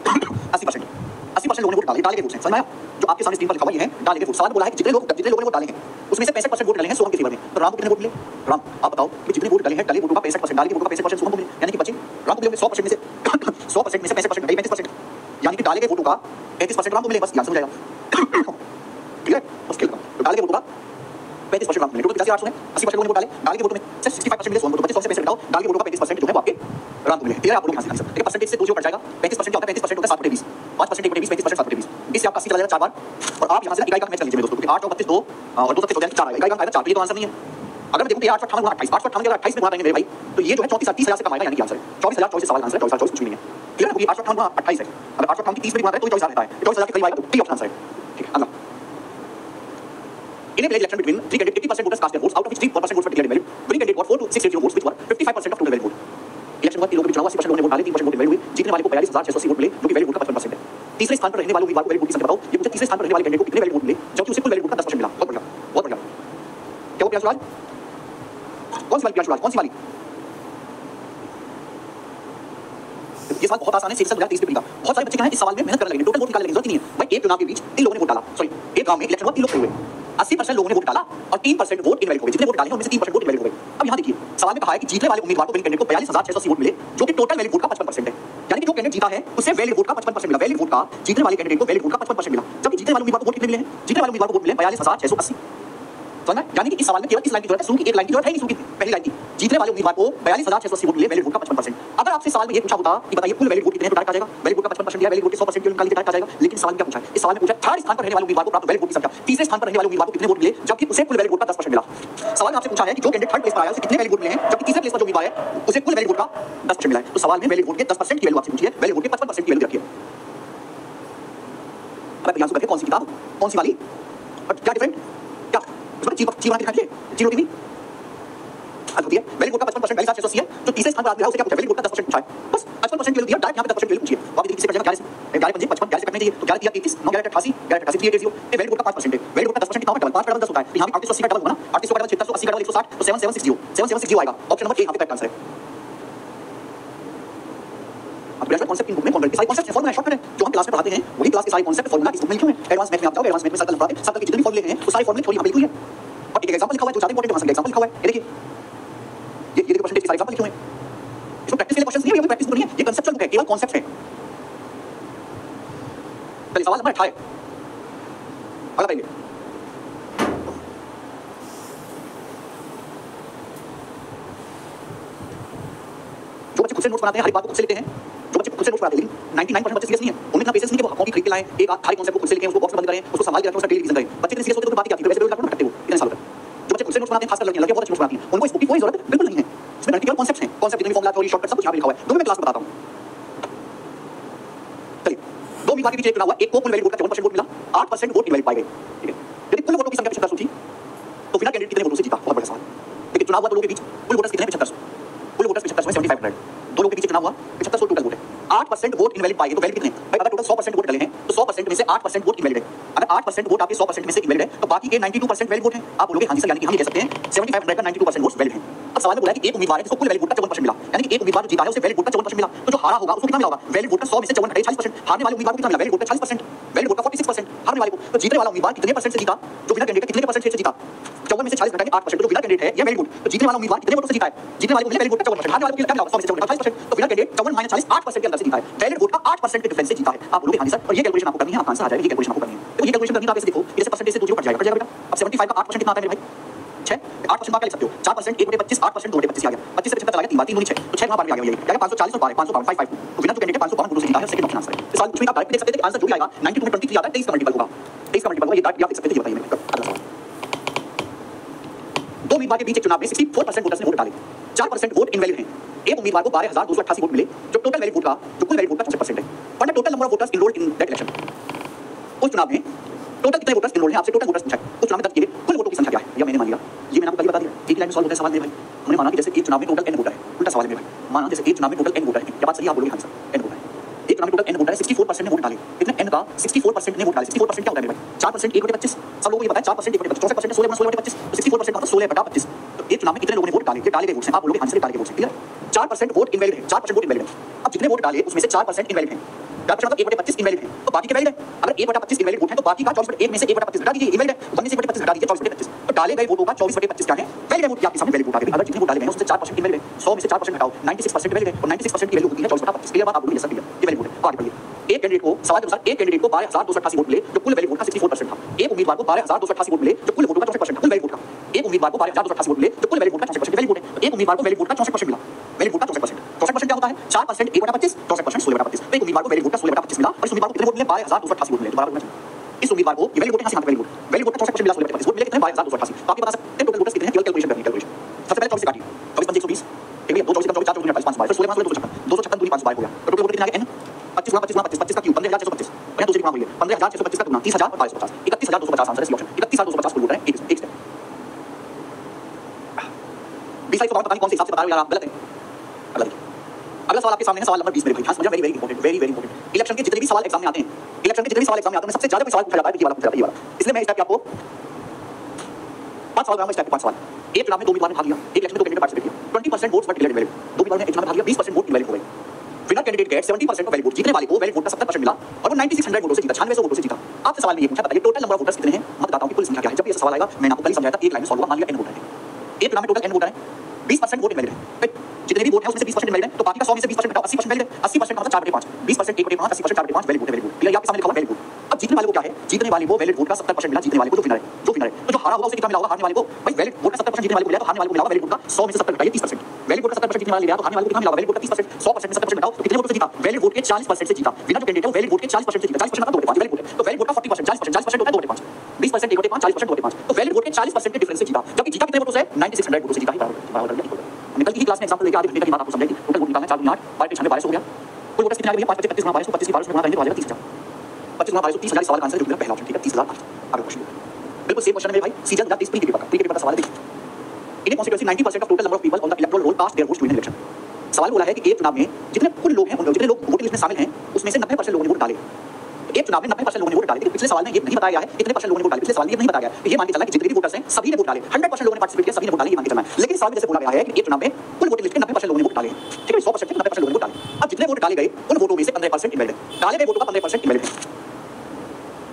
80% लोगों ने वोट डाले, डाले के वोट हैं, समझ में आया? जो आपके सामने स्क्रीन पर लिखा हुआ ये है डाले के वोट। सवाल बोला है कि जितने लोगों ने वोट डाले हैं उसमें से 65% वोट डाले हैं सोहम के फेवर में, तो राम को कितने वोट मिले? राम आप बताओ कि जितने वोट डाले हैं, डाले वोटों का 65%, डाले के वोटों का 65% सोहम को मिले, यानी कि बच्चे राम को मिले 100% में से 100% में से 65% 35%, यानी कि डाले के वोटों का 35% राम को मिले। बस ध्यान से समझ जाएगा, ठीक है? मुश्किल का तो डाले के वोटों का 35% राम को मिले, टोटल 85,800 है, 80% लोगों ने वोट डाले, डाले के वोटों में से 65% मिले सोहम को, तो 100% बताओ डाले के वोटों का 35% जो है वो आपके राम को मिले। क्लियर? आप लोग ध्यान से आंसर, ठीक है? परसेंटेज से 2 जीरो कट जाएगा, 35% क्या होता है? 35% होता है 7/20, 5% 1/20, 35% 7/20, इससे आपका 80 चला जाएगा 4 बार। और आप यहां से इकाई का मैच कर लीजिए मेरे दोस्तों, क्योंकि 8 और 32 2 और 2 हो जाएगा 4 आएगा, इकाई का आएगा 4, तो ये तो आंसर नहीं है। अगर मैं देखूं कि 8 58 गुणा 28, 8 58 के अगर 28 में गुणा करेंगे मेरे भाई, तो ये जो है 34-30,000 से कमाएगा, यानी कि आंसर है 24,000। 24 सवाल आंसर है, 24,000 कुछ भी नहीं है। क्लियर? क्योंकि 8 58 गुणा 28 है, अगर 8 58 की 30 में गुणा करें तो 24,000 रहता है, 24,000 के करीब आएगा, तो डी ऑप्शन आंसर है, ठीक है? अगला, in a village election between three candidates, 80% voters cast their votes, out of which 3% votes were declared invalid. Winning candidate got 4 to 680 votes, which were 55% of total valid vote. Election हुआ, तीन लोगों के चुनाव हुआ, 80% लोगों ने वोट डाले, 3% vote invalid हुए, जीतने वाले को 42,680 वोट मिले, जो कि वैलिड वोट का 55% है। तीसरे स्थान पर रहने वाले उम्मीदवार को वैलिड वोट की संख्या बताओ। ये मुझे तीसरे स्थान पर रहने वाले कैंडिडेट को कितने वैलिड वोट मिले, जबकि उसे कुल वैलिड वोट का 10% मिला। बहुत बढ़िया, बहुत बढ़िया। क्या वो प्रियांशु राज? कौन सी वाली प्रियांशु राज? कौन सी वाली? ये सवाल बहुत आसान है, 60,30 पे का। बहुत सारे बच्चे क्या है इस सवाल में मेहनत करने लगे, टोटल वोट निकालने लगे, जरूरत नहीं है भाई। एक चुनाव के बीच 3 लोगों ने वोट डाला, सॉरी एक गांव में इलेक्शन हुआ, 3 लोग खड़े हुए, 80% लोगों ने वोट डाला और 3% वोट इनवैलिड हो गए। जितने वोट डाले उनमें से 3% वोट इनवैलिड हो गए। अब यहां देखिए सवाल में कहा है कि जीतने वाले उम्मीदवार को विनिंग कैंडिडेट को 42,680 वोट मिले, जो कि टोटल वैलिड वोट का 55% है, यानी कि जो कैंडिडेट जीता है उसे वैलिड वोट का 55% मिला। वैलिड वोट का जीतने वाले कैंडिडेट को वैलिड वोट का 55% मिला, जबकि जीतने वाले उम्मीदवार को वोट कितने मिले हैं? जीतने वाले उम्मीदवार को वोट मिले 42,680। समझना? यानी कि इस सवाल में केवल इस लाइन की जरूरत है, शुरू की एक लाइन की जरूरत है नहीं, शुरू की पहली लाइन की। जीतने वाले उम्मीदवार को 42,680 वोट मिले, वैलिड वोट का 55%। अगर आपसे सवाल में ये पूछा होता कि बताइए कुल वैलिड वोट कितने हैं, तो डायरेक्ट आ जाएगा वैलिड वोट का 55% या वैलिड वोट के 100% क्यों निकाल के डायरेक्ट आ जाएगा। लेकिन सवाल में क्या पूछा है? इस सवाल में पूछा थर्ड स्थान पर रहने वाले उम्मीदवार को प्राप्त वैलिड वोट की संख्या, तीसरे स्थान पर रहने वाले उम्मीदवार को कितने वोट मिले, जबकि उसे कुल वैलिड वोट का 10% मिला। सवाल में आपसे पूछा है कि जो कैंडिडेट थर्ड प्लेस पर आया उसे कितने वैलिड वोट मिले हैं, जबकि तीसरे प्लेस पर जो उम्मीदवार है उसे कुल वैलिड वोट का 10% मिला है। तो सवाल में वैलिड वोट के 10% की वैल्यू आपसे पूछी है, वैलिड वोट के 55% की वैल्यू रखिए। अब प्रयास करके कौन सी किताब, कौन सी वाली और क्या डिफरेंट, क्या उसमें चीज बना के दिखाइए, जीरो टीवी होती है। वैलिड वोट का 55% 42,680 है, जो तीसरे स्थान पर आदमी है उसे क्या पूछा? वैलिड वोट का 10% पूछा है, बस 55% की वैल्यू दिया, डायरेक्ट यहां पे 10% की वैल्यू पूछिए। तो आप देखिए किससे कट जाएगा? 11 पंजे 55, 11 से कटने चाहिए, तो 11 33 9 11 88 11 88 380। ये वैलिड वोट का 5% है, वैलिड वोट का 10% कितना होगा? 5 का डबल 10 होता है, तो यहां पे 3880 का डबल होगा ना, 3800 का डबल 7680 का डबल 160, तो 7760 7760 आएगा। ऑप्शन नंबर ए यहां पे करेक्ट आंसर है। अब ग्रेजुएट कांसेप्ट इन बुक में कॉन्वर्ट के सारे कांसेप्ट फॉर्मूला शॉर्टकट है, जो हम क्लास में पढ़ाते हैं वही क्लास के सारे कांसेप्ट फॉर्मूला इस बुक में लिखे हुए हैं। एडवांस मैथ में आप जाओगे, एडवांस मैथ में सर्कल पढ़ाते हैं, सर्कल के जितने भी फॉर्मूले हैं वो सारे फॉर्मूले थोड़ी यहां पे लिखे हुए हैं। और एक एग्जांपल लिखा हुआ है जो ज्यादा इंपॉर्टेंट है, वहां से एग्जांपल लिखा हुआ है, ये देखिए ये देखिए परसेंटेज के सारे एग्जांपल लिखे हुए हैं। इसमें प्रैक्टिस के लिए क्वेश्चंस नहीं है, ये प्रैक्टिस बुक नहीं है, ये कांसेप्चुअल बुक है, केवल कांसेप्ट है। चलिए सवाल नंबर 28 अगला पढ़िए। जो बच्चे खुद से नोट्स बनाते हैं, हर एक बात को खुद से लिखते हैं, जो बच्चे खुद से नोट्स बनाते हैं, लेकिन 99% बच्चे सीरियस नहीं है, उनमें इतना पेशेंस नहीं है कि वो कॉपी खरीद के लाएं, एक हर कॉन्सेप्ट को खुद से लिखें, उसको बॉक्स में बंद करें, उसको संभाल के रखें, उसका डेली रिवीजन करें। बच्चे इतने सीरियस होते हैं तो बात ही क्या आती है, वैसे भी करते हो इतने साल तक। जो बच्चे खुद से नोट्स बनाते हैं, खासकर लड़कियां बहुत अच्छे नोट्स बनाती हैं, उनको इस बुक की कोई जरूरत बिल्कुल नहीं है। इसमें प्रैक्टिकल कॉन्सेप्ट्स हैं, कॉन्सेप्ट जितने भी फॉर्मूला थ्योरी शॉर्टकट सब कुछ यहां पे लिखा हुआ है, जो मैं क्लास में बताता हूं। चलिए दो उम्मीदवार के बीच एक चुनाव हुआ, एक को कुल वैलिड वोट का 54% वोट मिला, 8% वोट इनवैलिड पाए गए, ठीक है? यदि कुल वोटों की संख्या 75 थी तो विनर कैंडिडेट कितने वोटों से जीता? बहुत बड़ा सवाल। लेकिन चुनाव हुआ दो लोगों के बीच, कुल वोटर्स कितने? 75, कुल वोटर्स 75 में 75%, दो लोगों के बीच चुनाव हुआ, 75 टोटल वोट है, 8% वोट इनवैलिड पाए गए, तो वैलिड कितने भाई? अगर टोटल 100% वोट डले हैं तो 100% में से 8% वोट इनवैलिड है। अगर 8% वोट आपके 100% में से इनवैलिड है तो बाकी के 92% वैलिड वोट हैं। आप बोलोगे हां जी सर, यानी कि हम ये कह सकते हैं 75 का 92% वोट्स वैलिड हैं। अब सवाल में बोला है कि एक उम्मीदवार है जिसको कुल वैलिड वोट का 54% मिला, यानी कि एक उम्मीदवार जो जीता है उसे वैलिड वोट का 54% मिला, तो जो हारा होगा उसको कितना मिला होगा? वैलिड वोट का 100 में से 54 40%। हारने वाले उम्मीदवार को कितना मिला? वैलिड वोट का 40%, वैलिड वोट का 46%। हारने वाले को, तो जीतने वाला उम्मीदवार कितने परसेंट से जीता? जो विनर कैंडिडेट कितने परसेंट से जीता? 54 में से 40 घटाएंगे 8%, तो जो विनर कैंडिडेट है ये वेरी गुड। तो जीतने वाला उम्मीदवार कितने वोटों से जीता है? जीतने वाले को मिले वेरी गुड 54%, हारने वाले को कितना मिला? 100 में से 58%। तो विनर कैंडिडेट 54 माइनस 40 8% के अंदर से जीता है। वैलिड वोट का 8% के डिफरेंस से जीता है। आप बोलोगे हां जी सर, और ये कैलकुलेशन आपको करनी है, आपका आंसर आ जाएगा। ये कैलकुलेशन आपको करनी है। तो ये कैलकुलेशन करनी है, आप ऐसे देखो, इससे परसेंटेज से 2 0 कट जाएगा बेटा। अब 75 का 8% कितना आता है मेरे भाई? 6 8% मार्क लिख सकते हो। 4% 1/25 8% 2/25 आ गया। 25 से 75 चला गया, 3 बार 3 दूनी 6, तो 6 बार में आ गया। ये क्या 540 और 552 तो विनर जो कैंडिडेट 552 वोटों से जीता है, सेकंड ऑप्शन आंसर है। इस सवाल कुछ भी आप डायरेक्ट देख सकते थे कि आंसर जो भी आएगा 92 में 23 आता है, 23 का मल्टीपल होगा। 23 का मल्टीपल होगा, ये डायरेक्ट आप देख सकते थे। ये बताइए मेरे अगला सवाल। दो उम्मीदवार के बीच एक चुनाव में 64% वोटर्स ने वोट डाले, 4% वोट इनवैलिड हैं। एक उम्मीदवार को 12288 वोट मिले, जो टोटल वैलिड वोट का जो कुल वैलिड वोट का 64% है। Find the total number of voters enrolled in that election. उस चुनाव में टोटल कितने वोटर्स इनरोल्ड हैं? आपसे टोटल वोटर्स पूछा है। उस चुनाव में दर्ज किए गए कुल वोटों की संख्या क्या है? या मैंने मान लिया, ये मैंने आपको पहले बता दिया। एक लाइन में सॉल्व होता है सवाल मेरे भाई। हमने माना कि जैसे एक चुनाव में टोटल n वोटर है, उल्टा सवाल है मेरे भाई। माना जैसे एक चुनाव में टोटल n वोटर है, क्या बात सही है? आप बोलोगे हां सर, n वोटर है। एक चुनाव में टोटल n वोटर है, 64% ने वोट डाले। कितने n का 64% ने वोट डाले। 64% क्या होता है मेरे भाई? 4% 1/25। सब लोगों को ये पता है 4% 1/25, 64% 16 16/25, तो 64% का 16/25। तो एक चुनाव में कितने लोगों ने वोट डाले? ये डाले गए वोट्स हैं। आप बोलोगे आंसर डाले गए वोट्स हैं। क्लियर? 4% वोट इनवैलिड है, 4% वोट इनवैलिड है। अब जितने वोट डाले उसमें से 4% इनवैलिड हैं, 4% मतलब 1/25 इनवैलिड है, तो बाकी के वैलिड है। अगर 1/25 इनवैलिड वोट है तो बाकी का 24/1 में से 1/25 घटा दीजिए, इनवैलिड है। 1 में से 1/25 घटा दीजिए, 24/25। तो डाले गए वोटों का 24/25 क्या है? वैलिड है वोट। आपके सामने वैलिड वोट आ गए। अगर जितने वोट डाले गए हैं उसमें 4% इनवैलिड है, 100 में से 4% घटाओ, 96% वैलिड है, और 96% की वैल्यू होती है 24/25। क्लियर बात? आप बोलोगे सर क्लियर, ये वैलिड वोट है। आगे बढ़िए। एक कैंडिडेट को सवाल के अनुसार एक कैंडिडेट को 12288 वोट मिले, जो कुल वैलिड वोट का 64% था। एक उम्मीदवार को 12288 वोट मिले, जो कुल वोटों का 64% था, कुल वैलिड वोट का। एक उम्मीदवार को 12288 वोट मिले, जो कुल वैलिड वोट का 64% वैलिड वोट है। एक उम्मीदवार को वैलिड वोट का 64% मिला, वैलिड वोट का 64%। 64% क्या होता है? 4% 1/25, 64% 16/25। तो एक उम्मीदवार को वैलिड वोट का 16/25 मिला, और इस उम्मीदवार को कितने वोट मिले? 12288 वोट मिले। दोबारा बोलना चाहिए, इस उम्मीदवार को ये वैलिड वोट है, वैलिड वोट, वैलिड वोट का 64% मिला, 16/25 वोट मिले। कितने? 12288। तो आप ये बता सकते हैं टोटल वोटर्स कितने हैं? केवल कैलकुलेशन करनी है, कैलकुलेशन। सबसे पहले 24 से काटिए, 24 5 120, ठीक है? 2 24 4 4 4 5 16 16 256 दूरी 5 हो गया। तो टोटल वोट कितने आ गए? n 25 गुना 25 गुना 25 25 का क्यूब 15625। यहाँ दूसरी गुणा हुई है 15625 का गुना 30000 और 2250, 31250 आंसर है। सी ऑप्शन 31250 कुल वोटर है। एक स्टेप 20 सवाल पता नहीं कौन से हिसाब से बता रहे हो यार आप, गलत है। अगला देखिए, अगला सवाल आपके सामने है, सवाल नंबर 20 मेरे भाई। हाँ समझा, very very important, very very important. Election के जितने भी सवाल एग्जाम में आते हैं, इलेक्शन के जितने भी सवाल एग्जाम में आते हैं, सबसे ज्यादा कोई सवाल पूछा जाता है ये वाला पूछा जाता है, ये वाला। इसलिए मैं इस टाइप के आपको 5 सवाल बनाऊंगा, इस टाइप के 5 सवाल। एक चुनाव में 2 उम्मीदवार ने भाग लिया, एक इलेक्शन में 2 कैंडिडेट पार्टिसिपेट किया, 20% वोट्स वर डिक्लेयर्ड इनवैलिड। 2 उम्मीदवारों ने एक चुनाव में भाग लिया, 20% वोट इनवैलिड हो गए। Winner candidate get 70% of valid vote. जीतने वाले को वैलिड वोट का 70% मिला, और वो 9600 वोटों से जीता, 9600 वोटों से जीता। आपसे सवाल में ये पूछा, बताइए टोटल नंबर ऑफ वोटर्स कितने हैं? मतदाताओं की कुल संख्या क्या है? जब ये सवाल आएगा, मैंने आपको कल ही समझाया था, एक लाइन में सॉल्व होगा। मान लिया n वोटर है, एक चुनाव में टोटल n वोटर है, 20% वोट इनवैलिड है। जितने भी वोट है उसमें से 20% इनवैलिड है, तो बाकी का 100 में से 20% घटाओ, 80% वैलिड है। 80% का मतलब 4/5, 20% 1/5, 80% 4/5 वैलिड वोट है, वैलिड वोट। क्लियर? आपके सामने लिखा हुआ वैलिड वोट। अब जीतने वाले को क्या है? जीतने वाले को वैलिड वोट का 70% मिला, जीतने वाले को जो विनर है, जो विनर है। तो जो हारा होगा उसे कितना मिला होगा? हारने वाले को भाई वैलिड वोट का 70% जीतने वाले को मिला, तो हारने वाले को मिला वैलिड वोट का 100 में से 70 घटाइए 30%। वैलिड वोट का 70% जीतने वाले लिया, तो हारने वाले को कितना मिला? वैलिड वोट का 30%, 100% में 70% घटाओ, तो कितने वोट से जीता? वैलिड वोट के 40% से जीता। विनर जो कैंडिडेट है वैलिड वोट के 40% से जीता, 40% मतलब 2/5 वैलिड वोट है। तो वैलिड वोट का 40%, 40% होता है 2/5, 20% 1/5, 40% 2/5। तो वैलिड वोट के 40% के डिफरेंस से जीता। जबकि जीता कितने वोटों से? 9600 वोटों से जीता है। बराबर हमने कल की क्लास में एग्जांपल लेके आगे घंटे की बात आपको समझाई थी। टोटल वोट निकालना 4 गुना 8 12 हो गया। कुल वोटर्स कितने आ गए? 5 25 गुना 22 25 की 12 गुना करेंगे तो आ जाएगा 30000। 25 गुना 22 30000 सवाल का आंसर जो मेरा पहला ऑप्शन, ठीक है? 30000। आगे क्वेश्चन बिल्कुल सेम क्वेश्चन है मेरे भाई, सीजन 2030 प्री के पेपर का, प्री के पेपर का सवाल है। देखिए, in constituency 90% of total number of people on the electoral roll cast their votes to win election. सवाल बोला है कि एक चुनाव में जितने कुल लोग हैं, जितने लोग वोटिंग लिस्ट में शामिल हैं, उसमें से 90% लोगों ने वोट डाले। एक चुनाव में 90% लोगों ने वोट डाले, लेकिन पिछले सवाल में ये नहीं बताया गया है कितने परसेंट लोगों ने वोट डाले। पिछले सवाल में ये नहीं बताया गया है। ये मान के चलना है कि जितने भी वोटर्स हैं सभी ने वोट डाले, 100% लोगों ने पार्टिसिपेट किया, सभी ने वोट डाले, ये मान के चलना है। लेकिन सवाल में जैसे बोला गया है कि एक चुनाव में कुल वोटिंग लिस्ट में 90% लोगों ने वोट डाले, ठीक है? 100% 90% लोगों ने वोट डाले। अब जितने वोट डाले गए उन वोटों में से 15% इनवैलिड है, डाले गए वोटों का 15% इनवैलिड है।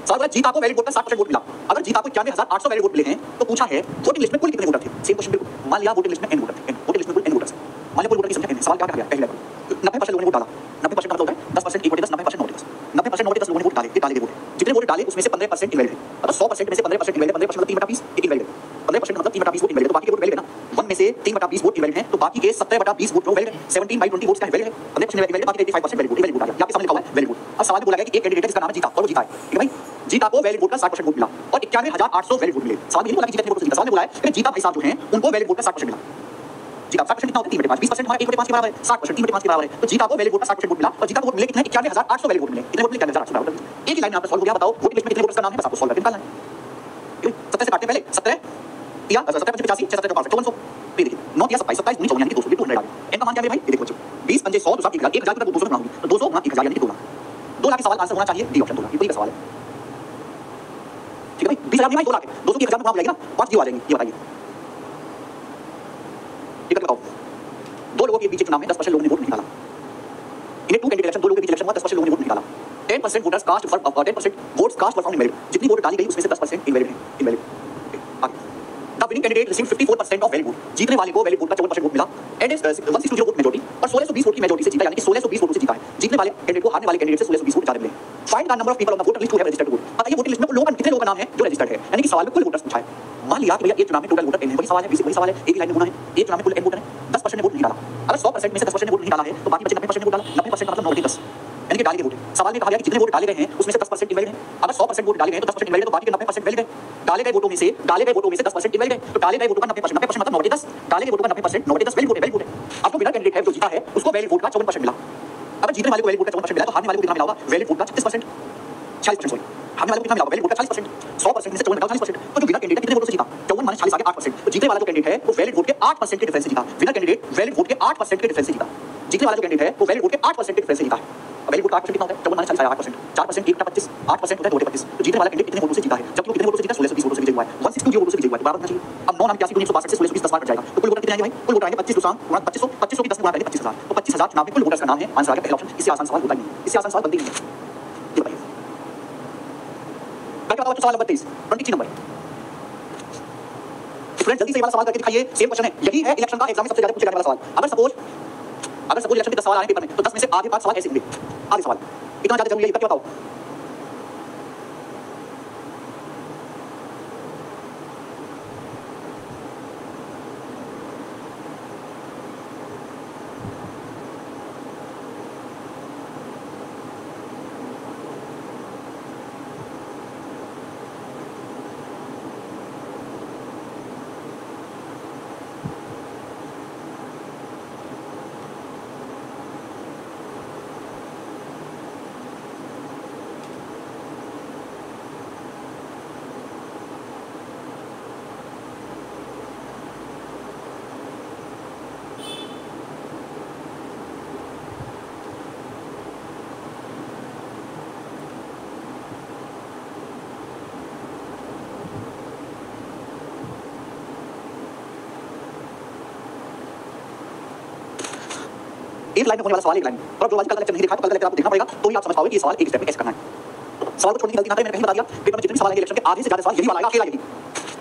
सवाल बोला जीता को वैलिड वोट का 60% वोट मिला। अगर जीता को 91800 वैलिड वोट मिले हैं, तो पूछा है वोटिंग लिस्ट में कुल कितने वोटर थे? सेम क्वेश्चन बिल्कुल। मान लिया वोटिंग लिस्ट में n वोटर थे, वोटिंग लिस्ट में कुल n वोटर्स, मान लिया कुल वोटर की संख्या n है। सवाल क्या कहा गया? पहले लेवल 90% लोगों ने वोट डाला, 90% का मतलब होता है 10% 1/10, 90% 9/10, 90% 9/10 लोगों ने वोट डाले, ये डाले गए वोट। जितने वोट डाले उसमें से 15% इनवैलिड है, मतलब 100% में से 15% इनवैलिड है। 15% मतलब 3/20 एक इनवैलिड है, 15% मतलब 3/20 वोट इनवैलिड है, तो बाकी के वोट वैलिड है ना। 1 में से 3/20 वोट इनवैलिड है, तो बाकी के 17/20 वोट वैलिड है। 17/20 वोट्स का वैलिड है, 15% इनवैलिड है, बाकी 85% वैलिड वोट है। आपके सामने लिखा हुआ है वैलिड वोट। अब सवाल बोला गया कि एक कैंडिडेट है जिसका नाम है जीता, और वो जीता है, ठीक है भाई? जीता को वैलिड वोट का 60% वोट मिला और 91800 वैलिड वोट मिले। सवाल में नहीं बोला कि जीता कितने वोट से जीता, सवाल में बोला है कि जीता भाई साहब जो हैं उनको वैलिड वोट का 60% मिला। जीता 60% कितना होता है? 3/5, 20% हमारा 1/5 के बराबर है, 60% 3/5 के बराबर है। तो जीता को वैलिड वोट का 60% वोट मिला, और जीता को वोट मिले कितने? 91800 वैलिड वोट मिले। कितने वोट मिले? 91800। एक ही लाइन में आपका सॉल्व हो गया। बताओ वोटिंग लिस्ट में कितने वोटर्स का नाम है, बस आपको सॉल्व करके निकालना है। 17 से काटते हैं पहले, 17 या 17 5 85 6 7 5 5400। ये देखिए 9 या 27 27 9 यानी कि 200, ये 200 आ गया। n का मान क्या है भाई? ये देखो बच्चों, 20 पंजे 100 तो 1000 1000 तक 200 बनाऊंगी, तो 200 गुना 1000 यानी कि 2 लाख। 2 लाख का सवाल आंसर होना चाहिए डी ऑप्शन, 2 लाख। ये कोई का सवाल है, ठीक है भाई? 20000 नहीं भाई, 2 लाख है, 200 की 1000 में गुणा हो जाएगी ना, 5 जीरो आ जाएंगी। ये बताइए, टिकट लगाओ। 2 लोगों के बीच चुनाव में 10% लोगों ने वोट नहीं डाला। इन 2 कैंडिडेट इलेक्शन, 2 लोगों के बीच इलेक्शन हुआ, 10% लोगों ने वोट नहीं डाला। 10% voters cast for 10% votes cast for found invalid. जितनी वोट डाली गई उसमें से 10% इनवैलिड है, इनवैलिड। आगे the winning candidate received 54% of valid vote, जीतने वाले को वैलिड वोट का 54% वोट मिला एंड 1620 वोट मेजॉरिटी और 1620 वोट की मेजॉरिटी से जीता, यानी कि 1620 वोटों से जीता है। जीतने वाले कैंडिडेट को हारने वाले कैंडिडेट से 1620 वोट ज्यादा मिले। Find the number of people on the voter list who have registered vote, बताइए वोटर लिस्ट में लोगों का कितने लोगों का नाम है जो रजिस्टर्ड है, यानी कि सवाल में कुल वोटर्स पूछा है। मान लिया कि भैया एक चुनाव में टोटल वोटर n है, वही सवाल है, वही सवाल है, एक ही लाइन में होना है, एक चुनाव में कुल n वोटर है, 10% ने वोट नहीं डाला। अगर 100% में से 10% ने वोट नहीं डाला है तो बाकी बचे 90% ने वोट डाला, 90% मतलब 9 10, यानी कि डाले गए वोट। सवाल में कहा गया कि जितने वोट डाले गए हैं उसमें से 10% इनवैलिड है। अगर 100% वोट डाले गए तो 10% इनवैलिड है, तो बाकी के 90% वैलिड है। डाले गए वोटों में से 10% इनवैलिड है, तो डाले गए वोटों का 90% मतलब 9 10, डाले गए वोटों का 90% 9 10 वैलिड वोट है, वैलिड वोट है। अब जो विनर कैंडिडेट है जो जीता है उसको वैलिड वोट का 54% मिला। अगर जीतने वाले को वैलिड वोट का 54% मिला तो हारने वाले को कितना मिला होगा, वैलिड वोट का 36%, 46% सॉरी, हारने वाले को कितना मिला होगा, वैलिड वोट का 40%, 100% में से 54 घटाओ 40%, तो जो विनर कैंडिडेट कितने वोटों से जीता, 54 माइनस 40 आ गया 8%, तो जीतने वाला जो कैंडिडेट है वो वैलिड वोट के 8% के डिफरेंस से जीता। विनर कैंडिडेट वैलिड वोट के 8% के डिफरेंस से जीता। जीतने वाला जो कैंडिडेट है वो वैलिड वोट के 8% के डिफरेंस से जीता है। वैलिड वोट का 8% कितना होता है, 54 माइनस 40 आया 8%, 4% 1 25, 8% होता है 2 25, तो जीतने वाला कैंडिडेट कितने वोटों से जीता है, जबकि वो कितने वोटों से जीता, 1620 वोटों से विजयी हुआ है, 162 वोटों से विजयी हुआ है, बराबर होना चाहिए। अब 9 81 को 162 से 1620 10 बार कट जाएगा, तो कुल वोट कितने आएंगे भाई, कुल वोट आएंगे 25 2 2500, 2500 की 10 गुणा करेंगे 25000, तो 25000 चुनाव में कुल वोटर्स का नाम है, आंसर आ गया पहला ऑप्शन। इससे आसान सवाल होता ही नहीं, इससे आसान सवाल बनते ही नहीं है। ये बताइए क्या बताओ, सवाल नंबर 23 23 नंबर फ्रेंड्स, जल्दी से ये वाला सवाल करके दिखाइए, सेम क्वेश्चन है, यही है इलेक्शन का एग्जाम में सबसे ज्यादा पूछे जाने वाला सवाल। अगर सपोज इलेक्शन में 10 सवाल आए पेपर में, तो 10 में से आधे 5 सवाल ऐसे होंगे, आधे सवाल इतना ज्यादा जरूरी है, क्या बताओ। एक लाइन में होने वाला सवाल एक लाइन में, और जो आज कल लेक्चर नहीं देखा तो कल लेक्चर आपको देखना पड़ेगा, तो ही आप समझ पाओगे कि ये सवाल एक स्टेप में कैसे करना है। सवाल को छोड़ने की गलती ना करें, मैंने कहीं बता दिया पेपर में जितने सवाल आएंगे इलेक्शन के आधे से ज्यादा सवाल यही वाला आएगा, अकेला यही।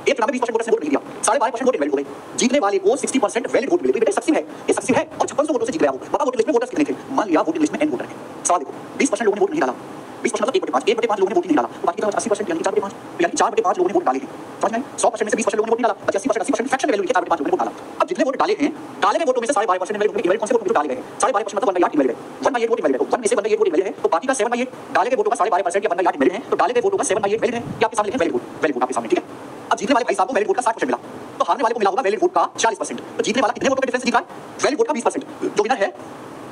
एक चुनाव में 20% वोटर्स ने वोट नहीं दिया, 12.5% वोट इनवैलिड हो गए, जीतने वाले को 60% वैलिड वोट मिले, तो बेटा सक्सेस है, ये सक्सेस है और 5600 वोटों से जीत गया वो। बता वोटर लिस्ट में वोटर्स कितने थे, मान लिया वोटर लिस्ट में n वोटर है, सवाल देखो 20% लोगों ने वोट नहीं डाला, 20% मतलब 1/5 लोगों ने वोट नहीं डाला, बाकी तो 80% यानी 4/5, यानी 4/5 लोगों ने वोट डाले थे, समझ में? 100% में से 20% लोगों ने वोट नहीं डाला, 80% फ्रैक्शन वैल्यू है, 4/5 लोगों ने वोट डाला। अब जितने वोट डाले हैं, डाले गए वोटों में से 12.5% इनवैलिड कौन से वोट डाले गए, 12.5% मतलब 1/8 इनवैलिड है, 1/8 वोट इनवैलिड है, 1 में से 1/8 वोट इनवैलिड है, तो बाकी का 7/8 डाले गए वोटों का 12.5% या 1/8 इनवैलिड है, तो डाले गए वोटों का 7/8 वैलिड है, ये आपके सामने लिखे वैलिड वोट आपके सामने, ठीक है। अब जीतने वाले भाई साहब को वैलिड वोट का 60% मिला, तो हारने वाले को मिला होगा वैलिड वोट का 40%, तो जीतने वाला कितने वोटों के डिफरेंस से जीता है, वैलिड वोट का 20%, जो विनर है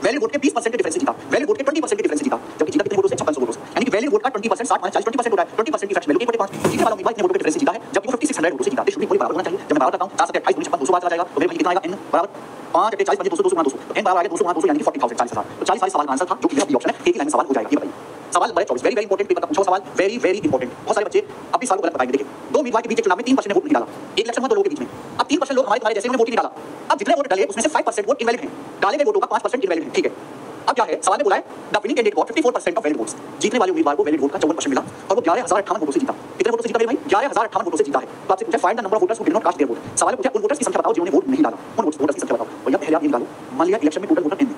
वैलिड वोट के 20% के डिफरेंस से जीता, वैलिड वोट के 20% के डिफरेंस से जीता, जबकि जीता कितने वोटों से, 5600 वोटों से, यानी कि वैलिड वोट का 20% 60 40 20% होता है, 20% की फ्रैक्शन वैल्यू 1/5, तो जीतने वाला उम्मीदवार कितने वोटों के डिफरेंस से जीता है, जबकि वो 5600 वोटों से जीता, दिस शुड बी कोई बराबर होना चाहिए। जब मैं बराबर करता हूं 4 7 28 56 200 बार चला जाएगा, तो मेरे भाई कितना आएगा, n बराबर 5 40 50 200 200 200, तो n बराबर आ गया 200 200 यानी कि 40000, 40000, तो 40 सवाल का आंसर था, जो कि बी ऑप्शन है, एक ही लाइन में सवाल हो जाएगा। ये बताइए सवाल number 24 very very important, paper का पूछा सवाल, वेरी वेरी इंपॉर्टेंट, बहुत सारे बच्चे अभी सवाल को गलत बताएंगे। देखिए, दो उम्मीदवार के बीच चुनाव में 3% ने वोट नहीं डाला, एक इलेक्शन में दो लोगों के बीच में, अब 3% लोग हमारे जैसे वोट नहीं डाला, अब जितने वोट डाले उसमें से 5% वोट इनवैलिड है, डाले गए वोटों का 5% इनवैलिड है, ठीक है। अब क्या है, सवाल में बोला है the winning candidate got 54% of valid votes, जीतने वाले उम्मीदवार को वैलिड वोट का 54% मिला और वो 11058 वोटों से जीता। कितने वोटों से जीता मेरे भाई, 11058 वोटों से जीता है। तो आपसे पूछा find the number of voters who did not cast their vote, सवाल पूछा उन वोटर्स की संख्या बताओ जिन्होंने वोट नहीं डाला, उन वोटर्स की संख्या बताओ। और यहां पहले आप ये निकालो, मान लिया इलेक्शन में टोटल वोटर n है,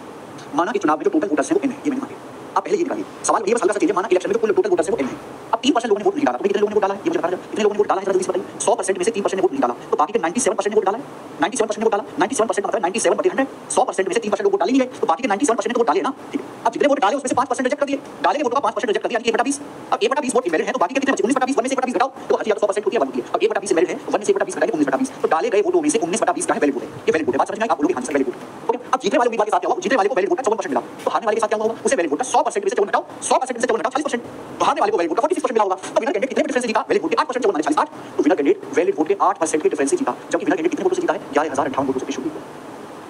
माना कि चुनाव में जो टोटल वोटर्स हैं वो n है, ये मैंने माना, आप पहले ये निकालिए, सवाल ये बस हल्का सा कीजिए, माना इलेक्शन में जो टोटल वोटर्स हैं वो n है, अब 3% लोगों ने वोट नहीं डाला, तो कितने लोगों ने वोट डाला है ये मुझे बता दीजिए, कितने लोगों ने वोट डाला है जरा जल्दी से बताइए। 100% में से 3% ने वोट नहीं डाला, तो बाकी के 97% ने वोट डाला है, 97% ने वोट डाला, 97% का मतलब 97/100, 100% में से 3% लोग वोट डाले नहीं है, तो बाकी के 97% ने तो वोट डाले ना, ठीक है। अब जितने वोट डाले उसमें से 5% रिजेक्ट कर दिए, डाले के वोटों का 5% रिजेक्ट कर दिया, यानी कि 1/20, अब 1/20 वोट इनवैलिड है, तो बाकी के कितने बचे, 19/20, 1 में से 1/20 घटाओ तो हर चीज 100% होती है, 1 होती है। अब 1/20 इनवैलिड है, 1 में से 1/20 घटाएंगे 19/20, तो डाले गए वोटों में से 19/20 का है वैलिड वोट है, ये वैलिड वोट है, बात समझ में आई, आप बोलोगे हां सर वैलिड वोट, ओके। अब जीतने वाले उम्मीदवार के साथ क्या होगा, जीतने वाले को वैलिड वोट का 54% मिला, तो हारने वाले के साथ क्या होगा, उसे वैलिड वोट का 100% में से 54 घटाओ, 100% में से 54 घटाओ 40%, तो हारने वाले को वैलिड वोट का 46% मिला होगा। तो विनर कैंडिडेट कितने डिफरेंस से जीता, वैलिड वोट के 8%, 54 40 8, तो विनर कैंडिडेट वैलिड वोट के 8% के डिफरेंस से जीता, जबकि विनर कैंडिडेट कितने वोटों से जीता है, 11058 वोटों से शुरू हुआ,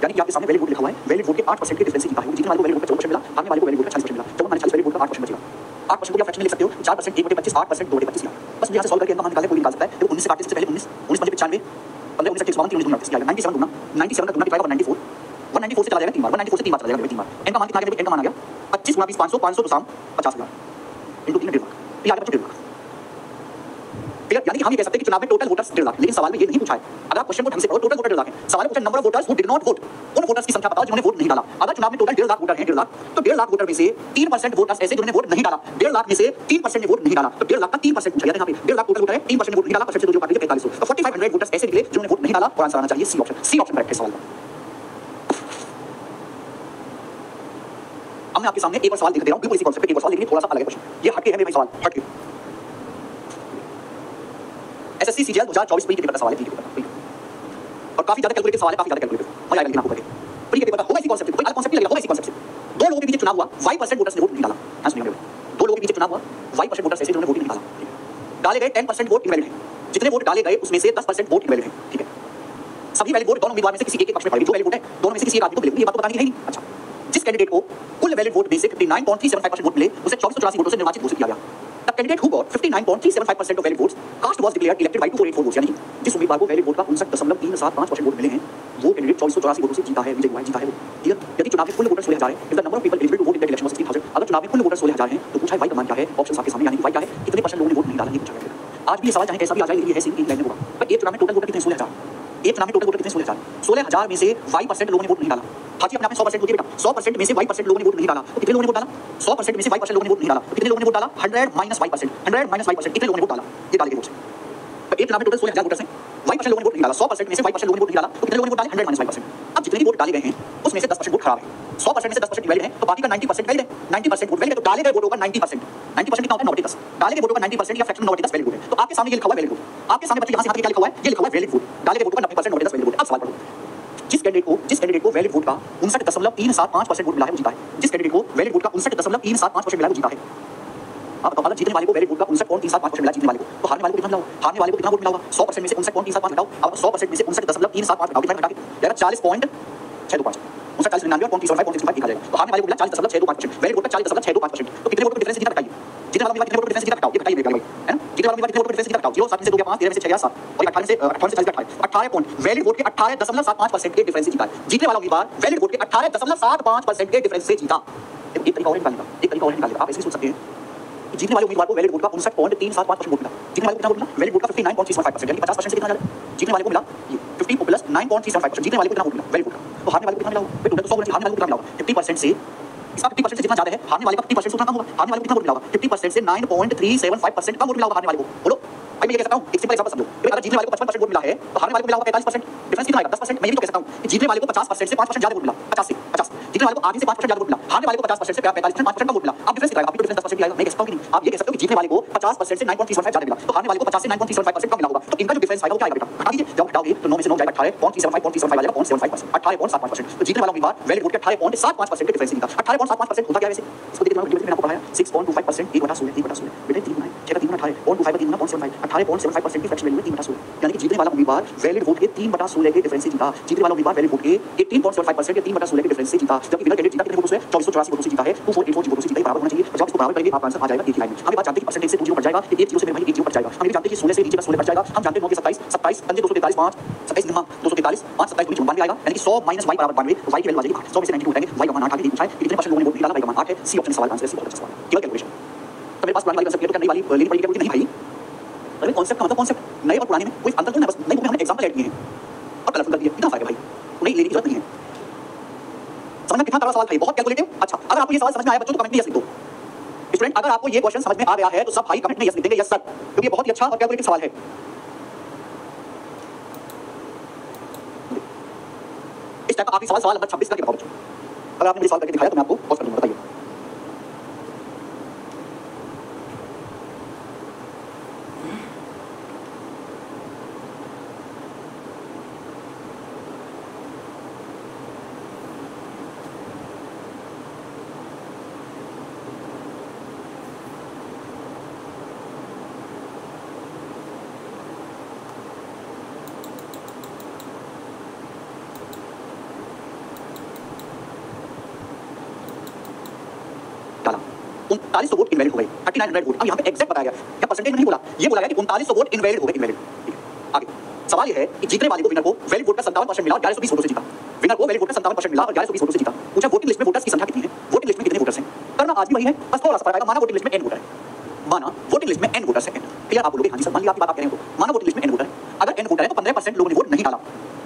यानी कि आपके सामने वैलिड वोट लिखा हुआ है, वैलिड वोट के 8% के डिफरेंस से जीता है, जीतने वाले को वैलिड वोट का 54% मिला, हारने वाले को वैलिड वोट का 40% मिला, 54 40 वैलिड वोट का 8% बचेगा। 8% को क्या फ्रैक्शन में लिख सकते हो, 4% 1/25, 8% 2/25, बस यहाँ से सॉल्व करके इनका मान निकालने कोई निकाल सकता है। देखो 19 से काटने से पहले 19 19 5 95 15 19 31 19 19 क्या आएगा, 97 गुना 97 का गुना डिवाइड बाय 94, 194 से चला जाएगा 3 बार, 194 से 3 बार चला जाएगा 3 बार। n का मान कितना आ गया, n का मान आ गया 25 गुना 20 500, 500 तो साम 50000 इनटू 3 1.5 लाख, ये आ गया 1.5 लाख। क्लियर? यानी कि हम ये कह सकते हैं कि चुनाव में टोटल वोटर्स 1.5 लाख, लेकिन सवाल में ये नहीं पूछा है। अगर आप क्वेश्चन को ढंग से पढ़ो, टोटल वोटर 1.5 लाख है, सवाल पूछा number of voters who did not vote, उन वोटर्स की संख्या बताओ जिन्होंने वोट नहीं डाला। अगर चुनाव में टोटल 1.5 लाख वोटर हैं, 1.5 लाख, तो 1.5 लाख वोटर में से 3% वोटर्स ऐसे जिन्होंने वोट नहीं डाला, 1.5 लाख में से 3% ने वोट नहीं डाला, तो 1.5 लाख का 3% पूछा गया। यहाँ पे 1.5 लाख टोटल वोटर है, 3% वोट नहीं डाला, परसेंट से 2 काट दीजिए 4500, तो 4500 वोटर्स ऐसे निकले जिन्होंने वोट नहीं डाला, और आंसर आना चाहिए C option. C option correct है सवाल का। अब मैं आपके सामने एक और सवाल लिख दे रहा हूं, बिल्कुल इसी कॉन्सेप्ट पे एक और सवाल, लेकिन थोड़ा सा अलग है क्वेश्चन। ये हटके है मेरे भाई सवाल, हटके। एसएससी सीजीएल 2024 प्री के पेपर का सवाल है, प्री के पेपर का, और काफी ज्यादा कैलकुलेटिव सवाल है, काफी ज्यादा कैलकुलेटिव, मजा आएगा लेकिन आपको करके। प्री के पेपर का होगा इसी कॉन्सेप्ट पे, कोई अलग कॉन्सेप्ट नहीं लगेगा, होगा इसी कॉन्सेप्ट से। दो लोगों के बीच चुनाव हुआ, y% वोटर्स ने वोट नहीं डाला। हां सुनिए मेरे, दो लोगों के बीच चुनाव हुआ, y% वोटर्स ऐसे जिन्होंने वोट नहीं डाला। डाले गए 10% वोट इनवैलिड है, जितने वोट डाले गए उसमें से 10% वोट इनवैलिड है, ठीक है। सभी वैलिड वोट दोनों उम्मीदवार में से किसी एक के पक्ष में पड़ेंगे, जो वैलिड वोट है दोनों में से किसी एक आदमी को मिलेंगे, ये बात तो बतानी है ही नहीं। अच्छा, जिस कैंडिडेट को कुल वैलिड वोट में से 59.375% वोट मिले, उसे 2484 वोटों से निर्वाचित घोषित किया गया। The candidate who got 59.375% of valid votes cast was declared elected by 2484 votes, यानी जिस उम्मीदवार को वैलिड वोट का 59.375% वोट मिले हैं, वो कैंडिडेट 2484 वोटों से जीता है, विजयी हुआ है, जीता है वो। ठीक है, यदि चुनाव में कुल वोटर 16000 है, if the number of people eligible to vote in that election was 16000, अगर चुनाव में कुल वोटर 16000 हैं, तो पूछा है वाई का मान क्या है, ऑप्शन आपके सामने, यानी वाई क्या है, कितने परसेंट लोगों ने वोट नहीं डाला, ये पूछा गया। आज भी ये सवाल चाहे कैसा भी आ जाए, ये है सीधी लाइन में होगा। पर एक चुनाव में टोटल वोटर कितने 16000, एक चुनाव में टोटल वोटर कितने 16000, 16000 में से y% लोगों ने वोट नहीं डाला। हाजी अपने आप में 100% होती है बेटा, 100% में से y% लोगों ने वोट नहीं डाला, तो कितने लोगों ने वोट डाला? 100% में से y% लोगों ने वोट नहीं डाला, तो कितने लोगों ने वोट डाला? 100 माइनस y%, 100 माइनस y%, कितने लोगों ने वोट डाला? ये डालेंगे वोट से। तो एक चुनाव में टोटल 16000 वोटर्स हैं, y% लोगों ने वोट नहीं डाला, 100% में से y% लोगों ने वोट नहीं डाला, तो कितने लोगों ने वोट डाले? 100 माइनस y%। अब जितने भी वोट डाले गए हैं उसमें से 10% वोट खराब है, 100% में से 10% वैलिड है, तो बाकी का 90% वैलिड है, 90% वोट वैलिड है, तो डाले गए वोटों का 90%, 90% कितना होता है? 9/10, डाले गए वोटों का 90% या फ्रैक्शन 9/10 वैलिड वोट है। तो आपके सामने ये लिखा हुआ है वैलिड वोट, आपके सामने बच्चों यहाँ से यहाँ तक क्या लिखा हुआ है? ये लिखा हुआ है वैलिड वोट, डाले गए वोटों का 90% 9/10 वैलिड वोट। अब सवाल पढ़ो, जिस कैंडिडेट को वैलिड वोट का 59.375% वोट मिला है वो जीता है, जिस कैंडिडेट को वैलिड वोट का 59.375% मिला है वो जीता है। आप बताओ जीतने वाले को वैलिड वोट का 59.375% मिला, जीतने वाले को, तो हारने वाले को कितना मिला होगा? हारने वाले को कितना वोट मिला होगा? 100% में से 59.375 घटाओ, अब 100% में से 59.375 घटाओ, कितना घटा के यार 40.625, 59.99.375 लिखा जाएगा, तो हारने वाले को मिला 40.625%, वैलिड वोट का 40.625%, तो कितने वोट का डिफरेंस जीता बताइए? जीतने वाला कितने वोट का डिफरेंस जीता बताओ, ये बताइए मेरे भाई, है ना? जीतने वाला कितने वोट का डिफरेंस जीता बताओ? 0 7 में से 2 गया 5, 13 में से 6 गया 7, और 18 से 18 पॉइंट वैलिड वोट के 18.75% के डिफरेंस से जीता है। जीतने वाला उम्मीदवार वैलिड वोट के 18.75% के डिफरेंस से जीता। एक तरीका और निकालने का, एक तरीका और निकालने का, आप ऐसे भी सोच सकते हैं, जीतने वाले उम्मीदवार को वैलिड वोट का 59.375% वोट मिला, जीतने वाले को कितना वोट मिला? वैलिड वोट का 59.375%, यानी 50% से कितना ज्यादा? जीतने वाले को मिला ये 50 प्लस 9.375%, जीतने वाले को कितना वोट मिला? वैलिड वोट का। तो हारने वाले को कितना मिला होगा? टोटल तो 100 वोट, हारने वाले को कितना मिला होगा? 50% से, इसका 50% से जितना ज्यादा है, हारने वाले का 50% से उतना कम होगा। हारने वाले को कितना वोट मिला होगा? 50% से 9.375% कम वोट मिला होगा हारने वाले को। बोलो भाई, मैं ये कह सकता हूं, एक सिंपल एग्जांपल समझो, अगर जीतने वाले को 55% वोट मिला है, तो हारने वाले को मिला होगा 45%, डिफरेंस कितना आएगा? 10%। मैं ये भी तो कह सकता हूं कि जीतने वाले को 50% से 5% ज्यादा वोट मिला, 50 से 50, जीतने वाले को आधी से 5% ज्यादा वोट मिला, हारने वाले को 50% से 45% 5% कम वोट मिला। अब डिफरेंस कितना आएगा? आपकी डिफरेंस 10% आएगा। मैं कह सकता हूं कि नहीं, आप ये कह सकते हो कि जीतने वाले को 50% से 9.375 ज्यादा मिला, तो हारने वाले को 50 से 9.375% कम मिला होगा, तो इनका जो डिफरेंस आएगा वो क्या आएगा बेटा? हटा दीजिए, जब हटाओगे तो 9 में से 9 जाएगा 18.375 आ जाएगा 0.75%, 18.75%। तो जीतने वाला उम्मीदवार वैलिड वोट के 18.75% के डिफरेंस से जीता। 18.75% होता क्या है वैसे? इसको देखिए, मैंने आपको बताया 6.25%, 1/16, 1/16 बेटा 3 गुना 6 का 3 गुना 18.25 3 गुना 0.75, 18.75% की फ्रैक्शन वैल्यू में 3/16, यानी कि जीतने वाला उम्मीदवार वैलिड वोट के 3/16 के डिफरेंस से जीता। जीतने वाला उम्मीदवार वैलिड वोट के 18.75% के 3/16 के डिफरेंस से जीता, जबकि विनर कैंडिडेट जीता कितने वोटों से? 2484 वोटों से जीता है, 2484 वोटों से जीता है, बराबर होना चाहिए। जब इसको बराबर करेंगे आपका आंसर आ जाएगा एक ही लाइन में। हम ये बात जानते हैं कि परसेंटेज से 2 0 बढ़ जाएगा, 1 0 से मेरे भाई 1 0 बढ़ जाएगा। हम ये जानते हैं कि 16 से नीचे का 16 बढ़ जाएगा। हम जानते हैं 9 के 27, 27 पंजे 243 5, 27 निम्मा 243 5, 27 92 आएगा, यानी कि 100 माइनस y बराबर 92, y की वैल्यू आ जाएगी 8, 100 में से 92 उठाएंगे, y का मान 8 आ गया। पूछा है कि कितने परसेंट लोगों ने वोट नहीं डाला, y का मान 8 है। सी ऑप्शन सवाल का आंसर है, सी बहुत अच्छा सवाल है, केवल कैलकुलेशन। तो मेरे पास पुरानी वाली कंसेप्ट है, तो करने वाली लेनी पड़ेगी क्योंकि नहीं भाई, अरे कॉन्सेप्ट का मतलब कॉन्सेप्ट नए और पुराने में कोई अंतर तो नहीं है, बस नई बुक में हमने एग्जांपल ऐड किए हैं और कलरफुल कर दिए, इतना फर्क है भाई, नहीं लेने की जरूरत नहीं है। समझना कितना तगड़ा सवाल था ये, बहुत कैलकुलेटिव। अच्छा, अगर आपको ये सवाल समझ में आया बच्चों तो कमेंट में यस लिख दो। स्टूडेंट, अगर आपको ये क्वेश्चन समझ में आ गया है तो सब भाई कमेंट में यस लिख देंगे, यस सर, क्योंकि ये बहुत ही अच्छा और कैलकुलेटिव सवाल है। इस टाइप का आखिरी सवाल नंबर 26 करके बताओ बच्चों। अगर आपने मुझे सवाल करके दिखाया तो मैं आपको पॉज कर दूंगा, बताइए। डाला 3900 वोट इनवैलिड हो गए, 3900 वोट। अब यहाँ पे एग्जैक्ट बताया गया, क्या परसेंटेज में नहीं बोला, ये बोला गया कि 3900 वोट इनवैलिड हो गए, इनवैलिड। ठीक है, आगे सवाल ये है कि जीतने वाले को, विनर को वैलिड वोट का 57% मिला और 1120 वोटों से जीता। विनर को वैलिड वोट का 57% मिला और 1120 वोटों से जीता। पूछा वोटिंग लिस्ट में वोटर्स की संख्या कितनी है, वोटिंग लिस्ट में कितने वोटर्स हैं? करना आज भी वही है, बस थोड़ा सा फर्क आएगा। माना वोटिंग लिस्ट में n वोटर है, माना वोटिंग लिस्ट में n वोटर्स है, क्लियर? आप बोलोगे हाँ जी सर, मान लिया आपकी बात आप कह रहे हो, माना वोटिंग लिस्ट में n वोटर है, अगर n वोटर है तो 15% लोगों ने वोट नहीं डाला।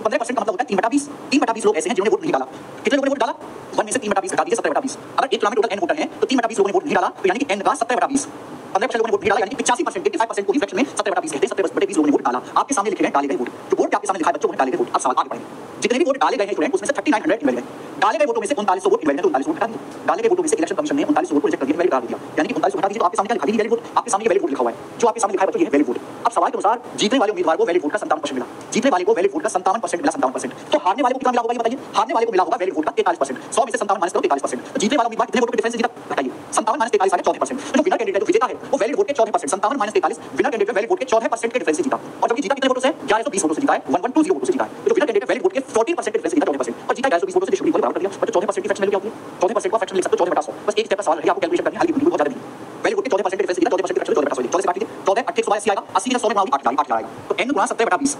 15% का मतलब होता है 3/20, 3/20 लोग ऐसे हैं जिन्होंने वोट नहीं डाला। कितने लोगों ने वोट डाला? 1 में से 3/20 घटा दीजिए, 17/20। अगर एक चुनाव में टोटल n वोटर है तो 3/20 लोगों ने वोट नहीं डाला, तो यानी कि n का 17/20। 15% लोगों ने वोट नहीं डाला, यानी कि 85%, 85% को भी फ्रैक्शन में 17/20 कहते हैं। 17/20 लोगों ने वोट डाला। आपके सामने लिखे हैं डाले गए वोट, जो वोट आपके सामने लिखा है बच्चों ने डाले गए वोट। अब सवाल आगे बढ़ेंगे, जितने भी वोट डाले गए हैं स्टूडेंट, उसमें से 3900 इनवैलिड है। डाले गए वोटों में से 3900 वोट इनवैलिड है, तो 39 वोट हटा दीजिए। डाले गए वोटों में से इलेक्शन कमीशन ने 39 वोट को रिजेक्ट कर दिया, इनवैलिड कर दिया, यानी कि 39 हटा दीजिए, तो आपके सामने क्या लिखा है? Valid vote. आपके सामने वैलिड वोट लिखा हुआ है, जो आपके सामने लिखा है बच्चों, ये है वैलिड वोट। अब सवाल के अनुसार जीतने वाले उम्मीदवार को वैलिड वोट का 57% मिला, जीतने वाले को वैलिड वोट का 57% मिला, 57%। तो हारने वाले को कितना मिला होगा ये बताइए? हारने वाले को मिला होगा वैलिड वोट का 43%। 100 में से 57 माइनस करो, 43%। तो जीतने वाला उम्मीदवार कितने वोट के डिफरेंस से जीता बताइए? 57 माइनस 43 आ गया 14%। तो जो विनर कैंडिडेट है, जो विजेता है, वो वैलिड वोट के 14%, 57 minus 43, winner candidate valid vote के 14% के डिफरेंस से जीता। और जब जीता कितने वोटों से? 1120 वोटों से जीता है, 1120 वोटों से जीता है। तो विनर कैंडिडेट वैलिड वोट के 14% के डिफरेंस से जीता, 14% और जीता 1120 वोटों से, डिस्ट्रीब्यूट इक्वल कर दिया। बट 14% की फ्रैक्शन वैल्यू क्या होती है? 14% का फ्रैक्शन लिख सकते हो 14/100। बस एक स्टेप का सवाल है, आपको कैलकुलेशन करनी है, हल्की बहुत ज्यादा नहीं। वैलिड वोट के 14% के डिफरेंस से जीता, 14% की फ्रैक्शन 14/100। 14 से काट दीजिए, 14 8 100 80 आएगा, 80 में 100 में घुमाओगे 8 आएगा। तो n गुणा 17/20,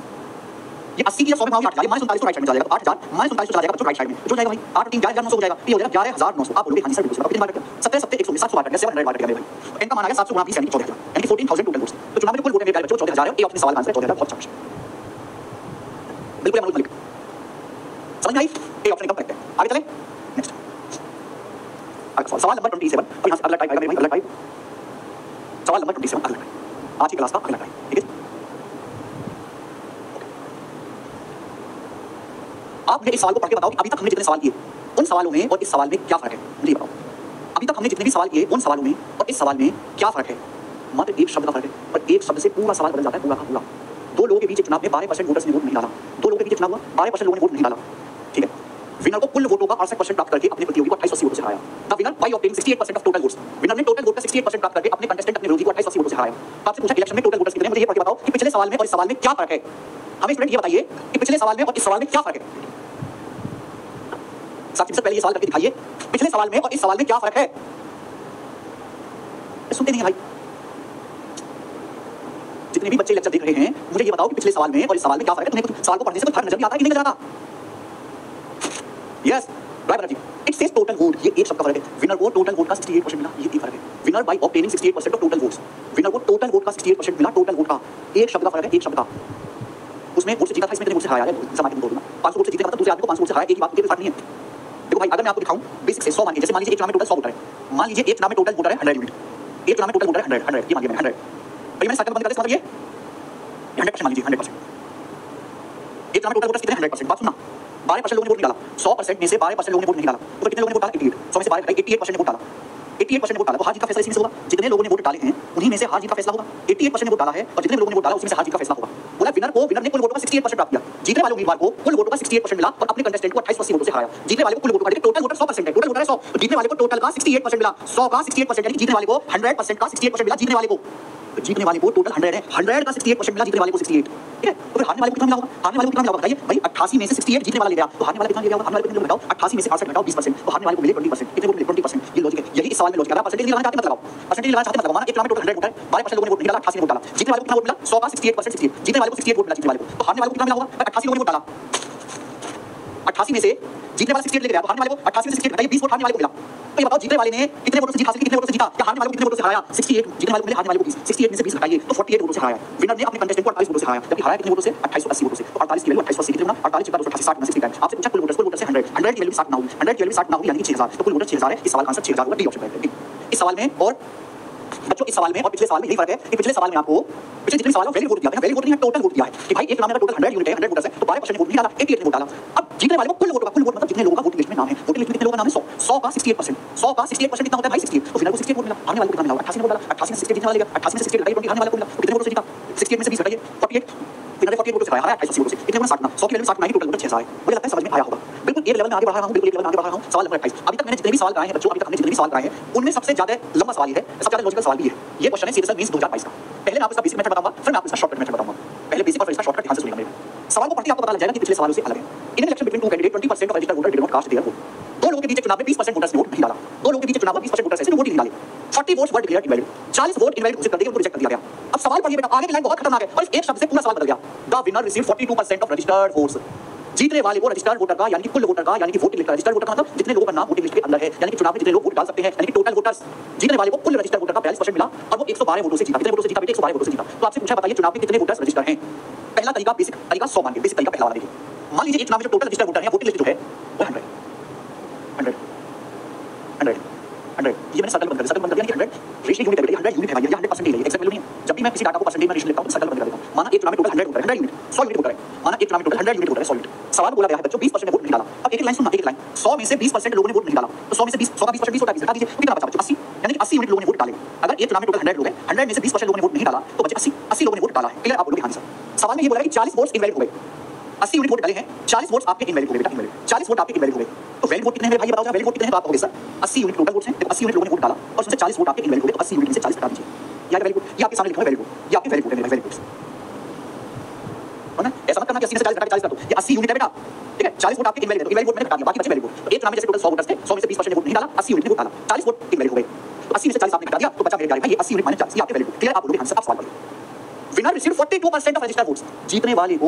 ये 80 की 100 में घुमाओगे 8 आएगा, -39 तो राइट साइड में चला जाएगा। 8000 -39 चला जाएगा बच्चों, राइट साइड में जो जाएगा भाई 8 3 11900 हो जाएगा, ये हो जाएगा 11900। आप बोलोगे हाँ जी सर बिल्कुल, कितनी बार कट गया? 17 7 120, 700 बार कट गया, 700 बार कट गया मेरे भाई। n का मान आ गया 700 गुणा 20 यानी 14000, यानी कि 14000 टोटल वोट्स। तो चुनाव में कुल वोट है मेरे बच्चों 14000 है। ए ऑप्शन सवाल का आंसर 14000, बहुत अच्छा बिल्कुल अमरुद मलिक, समझ में आई? ए ऑप्शन एकदम करेक्ट है। आगे चलें, नेक्स्ट सवाल नंबर 27। और यहां से अगला टाइप आएगा मेरे भाई, अगला टाइप सवाल नंबर 27, अगला टाइप आज की क्लास का अगला टाइप, ठीक है? आप मुझे इस सवाल को पढ़ के बताओ कि अभी तक हमने जितने सवाल किए उन सवालों में और इस सवाल में क्या फर्क है, मुझे बताओ। अभी तक हमने जितने भी सवाल किए उन सवालों में और इस सवाल में क्या फर्क है? मात्र एक शब्द का फर्क है, और एक शब्द से पूरा सवाल बदल जाता है, पूरा का पूरा। दो लोगों के बीच चुनाव में 12% वोटर्स ने वोट नहीं डाला, दो लोगों के बीच चुनाव हुआ, 12% लोगों ने वोट नहीं डाला, ठीक है? विनर को कुल वोटों का 68% प्राप्त करके अपने प्रतियोगी को 2880 वोटों से हराया। The winner by obtaining 68% of total votes, winner ने टोटल वोट का 68% प्राप्त करके अपने कंटेस्टेंट अपने विरोधी को 2880 वोटों से हराया। तो आपसे पूछा इलेक्शन में टोटल वोटर्स कितने? मुझे ये पढ़ के बताओ कि पिछले सवाल में और इस सवाल में क्या फर्क है। हमें स्टूडेंट ये बताइए कि पिछले सवाल में और इस सवाल में क्या फर्क है। साथी से पहले ये सवाल करके दिखाइए, पिछले सवाल में और इस सवाल में क्या फर्क है। सुनते नहीं है भाई, जितने भी बच्चे लेक्चर देख रहे हैं मुझे ये बताओ कि पिछले सवाल में और इस सवाल में क्या फर्क है। तुम्हें सवाल को पढ़ने से कोई फर्क नजर नहीं आता कि नहीं नजर आता? यस राइट जी, इट सेज टोटल वोट, ये एक शब्द का फर्क है। विनर को टोटल वोट का 68% मिला, ये एक फर्क है। Winner by obtaining 68% of total votes, winner को टोटल वोट का 68% मिला, टोटल वोट का एक शब्द का फर्क है, एक शब्द का। उसमें वोट से जीता था, इसमें कितने वोट से हराया है? समाज में बोल दूंगा 500 वोट से जीते, मतलब दूसरे आदमी को 500 वोट से हराया, एक ही बात, कोई फर्क नहीं है। देखो भाई, अगर मैं आपको दिखाऊं बेसिक से 100 मान लीजिए, जैसे मान लीजिए एक चुनाव में टोटल 100 वोटर है, मान लीजिए एक चुनाव में टोटल वोटर है 100 यूनिट, एक चुनाव में टोटल वोटर है 100, ये मान लिया मैंने 100। भाई मैंने सर्कल बंद कर दिया, मतलब ये 100% मान लीजिए, 100%। एक चुनाव में टोटल वोटर कितने? 100%। बात सुनना, 12% लोगों ने वोट नहीं डाला, 100% में से 12% लोगों ने वोट नहीं डाला, तो कितने लोगों ने वोट डाला? 88। 100 में से 88% ने वोट डाला, 88% ने वोट डाला। तो हार जीत का फैसला इसी में से होगा, जितने लोगों ने वोट डाले हैं उन्हीं में से हार जीत का फैसला होगा। 88% ने वोट डाला है और जितने लोगों ने वोट डाला उसमें से हार जीत का फैसला होगा। बोला विनर ने कुल वोटों का 68% प्राप्त किया, जीतने वाले उम्मीदवार को कुल वोटों का 68% मिला और अपने कंटेस्टेंट को 2880 वोटों से हराया। जीतने वाले को कुल वोटों का, टोटल वोटर 100% है, टोटल वोटर है 100, तो जीतने वाले को टोटल का 68% मिला, 100 का 68%, यानी जीतने वाले को 100% का 68% मिला, जीतने वाले को। तो जीतने वाले को टोटल 100 है, 100 का 68% मिला, जीतने वाले को 68, ठीक है? तो फिर हारने वाले को कितना मिला होगा? हारने वाले को कितना मिला होगा बताइए भाई? 88 में से 68 जीतने वाला ले गया, तो हारने वाले कितना ले गया होगा? हारने वाले कितने बताओ? 88 में से 68 घटाओ 20%, तो हारने वाले को मिले 20%। कितने वोट मिले? 20%। ये लॉजिक है, यही इस सवाल में लॉजिक है। परसेंटेज लगाना चाहते हैं मत लगाओ, परसेंटेज लगाना चाहते हैं मत लगाओ। माना एक चुनाव में टोटल 100 वोटर है, 12% लोगों ने वोट नहीं डाला, 88 ने वोट डाला, जीतने वाले को कितना वोट मिला? 100 का 68%, 68, जीतने वाले को 68 वोट मिला, जीतने वाले को। तो हारने वाले को कितना मिला होगा? 88 लोगों ने वोट डाला, 88 में से जीतने वाला 68 लेके गया, तो हारने वाले को 88 में से 68 घटाइए, 20 वोट हारने वाले को मिला। तो ये बताओ जीतने वाले ने कितने वोटों से जीता, कितने वोटों से जीता? क्या हारने वाले को कितने वोटों से हराया? 68, जीतने वाले को मिले, हारने वाले को 20, 68 में से 20 घटाइए तो 48 वोटों से हराया। विनर ने अपने कंटेस्टेंट को 48 वोटों से हराया, जबकि हराया कितने वोटों से? 2880 वोटों से। तो 48 की वैल्यू 2880 कितने होना? 48 × 288, 60 में 60 टाइम। आपसे पूछा कुल वोटर से 100, 100 की वैल्यू 60 ना होगी, 100 की वैल्यू 60 ना होगी, यानी कि 6000, तो कुल वोटर 6000 है। इस सवाल का आंसर 6000 होगा, डी ऑप्शन है। इस सवाल में और बच्चों इस सवाल में और पिछले सवाल में यही फर्क है कि पिछले सवाल में आपको पिछले जितने सवाल वैलिड वोट दिया है, वैलिड वोट नहीं है, टोटल वोट दिया है कि भाई एक नाम का टोटल 100 यूनिट है, 100 वोटर्स है, तो 12% ने वोट नहीं डाला, 88 ने वोट डाला। अब जीतने वाले को कुल वोट का, कुल वोट मतलब जितने लोगों का वोटिंग लिस्ट में नाम है, वोटिंग लिस्ट में कितने लोगों का नाम है? 100, 100 का 68%, 100 का 68% कितना होता है भाई? 68। तो विनर को 68 वोट मिला, हारने वाले को कितना मिला? 88 ने वोट डाला, 88 में से 68 जीतने वाला ले गया, 88 में से 68 घटाइए, हारने वाले को मिला, तो कितने वोटों से जीता? 68 में से 20 घटाइए, 48, विनर ने 48 वोटों से हराया, 2880 वोटों से, कितने वोट? 60 ना, 100 की वैल्यू 60 नहीं, टोटल वोट 6000 है। मुझे लगता है समझ में आया होगा। बिल्कुल एक लेवल में आगे बढ़ रहा हूं, बिल्कुल एक लेवल में आगे बढ़ रहा हूं। सवाल नंबर 28। अभी तक मैंने जितने भी सवाल कराए हैं बच्चों, अभी तक हमने जितने भी सवाल कराए हैं उनमें सबसे ज्यादा लंबा सवाल है, सबसे ज्यादा लॉजिकल सवाल भी है। ये क्वेश्चन है सीरियल मींस 2022 का। पहले मैं आपको इसका बेसिक मेथड बताऊंगा, फिर मैं आपको इसका शॉर्टकट मेथड बताऊंगा। पहले बेसिक और फिर इसका शॉर्टकट ध्यान से सुनिएगा मेरे सवाल को पढ़ते ही आपको पता लग जाएगा कि पिछले सवालों से अलग है। In election between two candidate 20% of registered voter did not cast their vote. दो लोगों के बीच चुनाव में 20% वोटर्स ने वोट नहीं डाला, दो लोगों के बीच चुनाव में 20% वोटर्स ऐसे वोट नहीं डाले। 40 वोट्स वर डिक्लेयर्ड इनवैलिड, 40 वोट इनवैलिड घोषित कर दिए, उनको रिजेक्ट कर दिया गया। अब सवाल पढ़िए बेटा, आगे की लाइन बहुत खतरनाक है और इस एक शब्द से पूरा सवाल बदल गया। The winner received 42% of registered votes. जीतने वाले को रजिस्टर्ड वोटर का यानी कि कुल वोटर का यानी कि वोटिंग लिस्ट का रजिस्टर्ड वोटर का मतलब जितने लोगों का नाम वोटिंग लिस्ट के अंदर है, यानी कि चुनाव में जितने लोग वोट डाल सकते हैं, यानी कि टोटल वोटर्स। जीतने वाले को कुल रजिस्टर्ड वोटर का 42% मिला और वो 112 वोटों से जीता। कितने वोटों से जीता बेटे? 112 वोटों से जीता। तो आपसे पूछा बताइए चुनाव में कितने वोटर्स रजिस्टर्ड हैं? पहला तरीका बेसिक तरीका 100 मान के, बेसिक तरीका पहला वाला देखिए। मान लीजिए चुनाव में जो टोटल रजिस्टर्ड वोटर है वोटिंग लिस्ट जो है वो 100 ये मैंने सर्कल बंद कर दिया, 100 रेशनल यूनिट है बेटा, 100 यूनिट है भाई, ये 100% ही है, एग्जैक्ट वैल्यू नहीं है। जब भी मैं किसी डाटा को परसेंटेज में रेशनल लिखता हूं तो सर्कल बंद कर देता हूं। माना एक चुनाव में टोटल 100 वोटर है, 100 यूनिट 100 यूनिट वोटर है। माना एक चुनाव में टोटल 100 यूनिट वोटर है, 100 यूनिट। सवाल बोला गया है बच्चों 20% ने वोट नहीं डाला। अब एक लाइन सुनना, एक लाइन 100 में से 20% लोगों ने वोट नहीं डाला, तो 100 में से 20 100 का 20% 20 होता है, घटा दीजिए, कितना बचा बच्चों? 80, यानी कि 80 यूनिट लोगों ने वोट डाले। अगर एक चुनाव में टोटल 100 लोग हैं, 100 में से 20% लोगों ने वोट नहीं डाला तो बचे 80 लोगों ने वोट डाला है। क्लियर? आप बोलोगे हां सर। सवाल में ये बोला कि 40 वोट्स इनवैलिड हो गए, 80 यूनिट वोट डाले हैं, 40 वोट्स आपके इनवैलिड हो गए बेटा, इनवैलिड 40 वोट आपके इनवैलिड हो गए। तो वैलिड वोट कितने हैं भाई? बताओ जरा, वैलिड वोट कितने हैं? तो आप कहोगे सर 80 यूनिट टोटल वोट्स हैं, देखो 80 यूनिट लोगों ने वोट डाला और उसमें से 40 वोट आपके इनवैलिड हो गए, तो 80 यूनिट में से 40 हटा दीजिए। ये वैलिड वोट, ये आपके सामने लिखा है वैलिड वोट, ये आपके वैलिड वोट है मेरे वैलिड वोट्स। है ना? ऐसा मत करना कि 80 में से 40 हटा के 40 कर दो, ये 80 यूनिट है बेटा, ठीक है? 40 वोट आपके इनवैलिड है, तो इनवैलिड वोट मैंने हटा दिया, बाकी बचे वैलिड वोट। तो एक चुनाव में जैसे टोटल 100 वोटर्स थे, 100 में से 20% ने वोट नहीं डाला, 80 यूनिट ने वोट डाला, 40 वोट इनवैलिड हो गए। तो 80 में से 40 आपने हटा दिया तो बचा मेरे प्यारे भाई ये 80 यूनिट माइनस 40, ये आपके वैलिड वोट। क्लियर? आप बोलोगे हां सर। आप सवाल करो। Winner receive 42% of registered votes. जीतने वाले को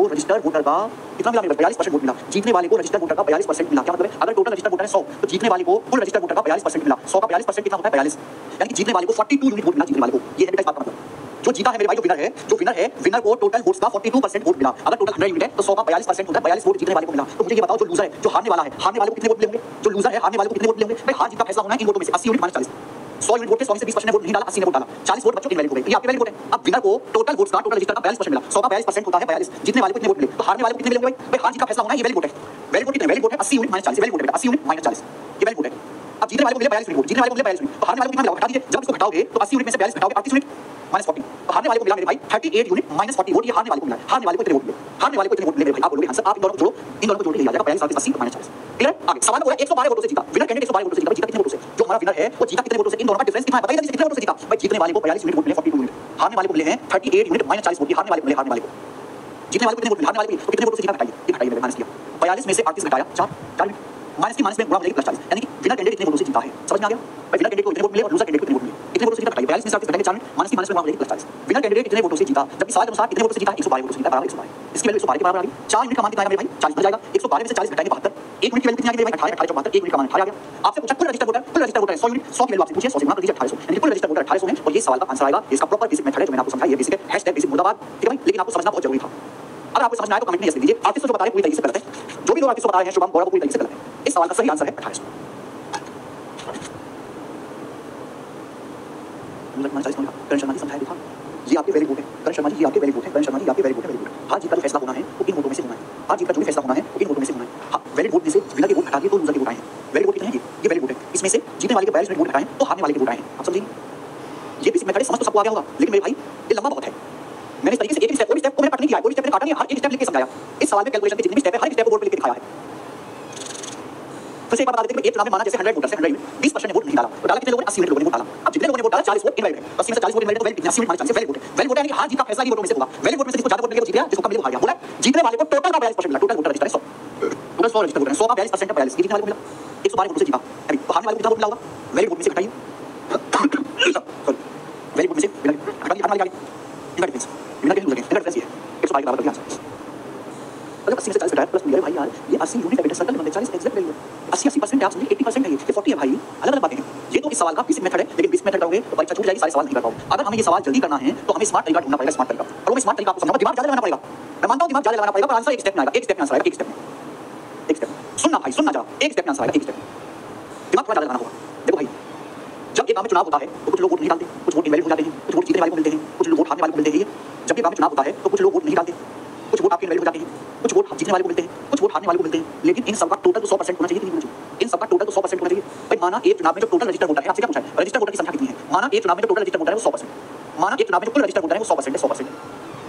रजिस्टर्ड वोटर का कितना मिला? 42% वोट मिला। जीतने वाले को रजिस्टर्ड वोटर का 42% मिला। क्या मतलब है? अगर टोटल रजिस्टर्ड वोटर है 100 तो जीतने वाले को कुल रजिस्टर्ड वोटर का 42% मिला। 100 का 42% कितना होता है? 42, यानी कि जीतने वाले को 42 यूनिट वोट मिला जीतने वाले को। ये है बेटा इस बात का मतलब। जो जीता है मेरे भाई, जो विनर है, विनर को टोटल वोट्स का 42% वोट मिला। अगर टोटल 100 यूनिट है तो 100 का 42% होता है, 42 वोट जीतने वाले को मिला। तो मुझे ये बताओ जो लूजर है, जो हारने वाला है, हारने वाले को कितने वोट मिलेंगे? जो लूजर है, हारने वाले को कितने वोट मिलेंगे? भाई हार जीत का फैसला होना है इन वोटों में से। 80 यूनिट माइनस 40, 100 यूनिट वोट थे, 100 में से 20% ने वोट नहीं डाला, 80 ने वोट डाला, 40 वोट बच्चों इनवैलिड हो गए। ये आपके वैलिड वोट है। अब विनर को टोटल वोट्स का टोटल रजिस्टर का 42% मिला, 100 का 42% होता है 42। जीतने वाले को कितने वोट मिले? तो हारने वाले को कितने मिलेंगे भाई? हार जीत का फैसला होना है, ये वैलिड वोट है। वैलिड वोट कितने? वैलिड वोट है 80 यूनिट माइनस 40, वैलिड वोट है 80 यूनिट माइनस 40, ये वैलिड वोट है। अब जीतने वाले को मिले 42 यूनिट, जीतने वाले को मिले 42 यूनिट, तो हारने वाले को कितना मिला? हटा दीजिए। जब इसको घटाओगे तो 80 यूनिट में से 42 घटाओगे 38 यूनिट माइनस 40, तो हारने वाले को मिला मेरे भाई 38 यूनिट माइनस 40 वोट। ये हारने वाले को मिला। हारने वाले को कितने वोट मिले? हारने वाले को कितने वोट मिले मेरे भाई? आप बोलोगे हां सर। आप इन दोनों को जोड़ो, इन दोनों को जोड़ के आ जाएगा 42 40 80 माइनस 40। क्लियर? आगे सवाल बोला 112 वोटों से जीता। विनर कैंडिडेट 112 वोटों से जीता। जीता कितने वोटों से? जो हमारा विनर है वो जीता कितने वोटों से? इन दोनों का डिफरेंस कितना है बताइए जल्दी से, कितने वोटों से जीता? भाई जीतने वाले को 42 यूनिट वोट मिले, 42 यूनिट। हारने वाले को मिले हैं 38 यूनिट माइनस 40 वोट। हारने वाले को मिले, हारने वाले को। जीतने वाले को कितने वोट मिले? हारने वाले को कितने वोटों से जीता? बताइए। ये घटाइए मेरे माइनस किया, 42 में से 38 घटाया 4 यूनिट, माइनस की माइनस में गुणा मिलेगी प्लस 40, यानी कि विनर कैंडिडेट कितने वोटों से जीता है? समझ में आ गया? भाई विनर कैंडिडेट को कितने वोट मिले और लूजर कैंडिडेट को कितने वोट मिले? कितने वोटों से जीता? बताइए। 42 में से 38 घटाएंगे 4 यूनिट, माइनस की माइनस में गुणा मिलेगी प्लस 40। विनर कैंडिडेट कितने वोटों से जीता? जबकि सवाल के अनुसार कितने वोटों से जीता? 112 वोटों से जीता, बराबर 112। इसकी वैल्यू 112 के बराबर आ गई। 4 यूनिट का मान कितना आएगा मेरे भाई? 40 बन जाएगा। 112 में से 40 घटाएंगे 72, 1 यूनिट की वैल्यू कितनी आ गई मेरे भाई? 18 18 72, 1 यूनिट का मान 18 आ गया। आपसे पूछा कुल रजिस्टर्ड वोटर है 100 यूनिट, 100 की वैल्यू आपसे पूछिए, 100 से गुणा कर दीजिए 1800, यानी कुल रजिस्टर्ड वोटर 1800 है। और ये सवाल का आंसर आएगा। इसका प्रॉपर बेसिक मेथड है जो मैंने आपको समझाया, ये बेसिक है #बेसिक मुर्दाबाद। ठीक है भाई, लेकिन आपको समझना बहुत जरूरी था। अगर आपको समझ में आए तो कमेंट में यस लिख दीजिए। आर्टिस्ट जो बता रहे हैं पूरी तरीके से गलत है। जो भी लोग आर्टिस्ट बता रहे हैं शुभम गौरव पूरी तरीके से गलत है। इस सवाल का सही आंसर है 1800। करण शर्मा जी समझाया देखा, ये आपके वैलिड वोट है। करण शर्मा जी ये आपके वैलिड वोट है। करण शर्मा जी ये आपके वैलिड वोट है, वैलिड वोट। हार जीत का जो फैसला होना है वो इन वोटों में से होना है। हार जीत का जो भी फैसला होना है वो इन वोटों में से होना है। वैलिड वोट में से विनर के वोट हटा दिए तो लूजर के वोट आए हैं। वैलिड वोट कितने हैं? ये वैलिड वोट है। इसमें से जीतने वाले के 42 वोट हटाएं तो हारने वाले के वोट आए हैं। आप समझिए, ये बेसिक मेथड है, समझ तो सबको आ गया होगा। लेकिन मेरे भाई ये लंबा बहुत है। मैंने इस तरीके से एक स्टेप को मैंने कट नहीं किया है, कोई स्टेप मैंने काटा नहीं है, हर एक स्टेप लिख के समझाया। इस सवाल में कैलकुलेशन के जितने भी स्टेप है हर एक स्टेप को बोर्ड पे लिख के दिखाया है। फिर से एक बार बता देते हैं कि एक चुनाव में माना जैसे 100 वोटर्स है, 100 यूनिट 20% ने वोट नहीं डाला, तो डाला कितने लोगों ने? 80 यूनिट लोगों ने वोट डाला। अब जितने लोगों ने वोट डाला 40 वोट इनवैलिड है, 80 में से 40 वोट इनवैलिड, तो valid 80 unit minus 40 valid vote है। वैलिड वोट है यानी कि हार जीत का फैसला इन वोटों में से होगा। वैलिड वोट में से जिसको ज्यादा वोट मिलेगा वो जीत गया, जिसको कम मिले वो हार गया। बोला जीतने वाले को टोटल का 42% मिला। टोटल वोटर रजिस्टर है 100, टोटल 100 रजिस्टर वोटर है, 100 का 42% है 42। जीतने वाले को मिला 112 वोटों से जीता। अभी तो हारने वाले को कितना वोट मिला होगा? वैलिड वोट में से घटाइए, सॉरी वैलिड वोट में से हटा दिया, हारने वाले इनका डिफरेंस, इनका डिफरेंस ये है 112 के बराबर कर दिया। मतलब 80 में से 40 घटाया प्लस मिल गया भाई यार, ये 80 यूनिट है बेटा, सर्कल में 40 एग्जैक्ट वैल्यू 80% है। आप समझिए 80% है, ये 40 है भाई। अलग अलग बातें हैं। ये तो इस सवाल का बेसिक मेथड है, लेकिन बेसिक मेथड करोगे तो परीक्षा छूट जाएगी, सारे सवाल नहीं कर पाओगे। अगर हमें ये सवाल जल्दी करना है तो हमें स्मार्ट तरीका ढूंढना पड़ेगा, स्मार्ट तरीका। और वो स्मार्ट तरीका आपको समझना, दिमाग ज्यादा लगाना पड़ेगा। मैं मानता हूं दिमाग ज्यादा लगाना पड़ेगा, पर आंसर एक स्टेप में आएगा, एक स्टेप में आंसर आएगा, एक स्टेप में, एक स्टेप। सुनना भाई, सुनना जरा, एक स्टेप में आंसर आएगा, एक स्टेप। दिमाग थोड़ा ज्यादा लगाना होगा। देखो भाई, जब एक गांव में चुनाव होता है तो कुछ लोग वोट नहीं डालते, कुछ वोट इनवैलिड हो जाते हैं, कुछ वोट जीतने वाले को मिलते हैं, कुछ लोग वोट हारने वाले को मिलते हैं। जब एक गांव में चुनाव होता है तो कुछ लोग वोट नहीं डालते, कुछ वोट आपके इनवैलिड हो जाते हैं, कुछ वोट जीतने वाले को मिलते हैं, कुछ वोट हारने वाले को मिलते हैं। लेकिन इन सबका टोटल तो 100% होना चाहिए कि नहीं होना चाहिए? इन सबका टोटल तो 100% होना चाहिए। भाई माना एक चुनाव में जो टोटल रजिस्टर्ड वोटर है, आपसे क्या पूछा है? रजिस्टर्ड वोटर की संख्या कितनी है? माना एक चुनाव में जो टोटल रजिस्टर्ड वोटर है वो 100%। माना एक चुनाव में जो कुल रजिस्टर्ड वोटर है वो 100% है, 100%।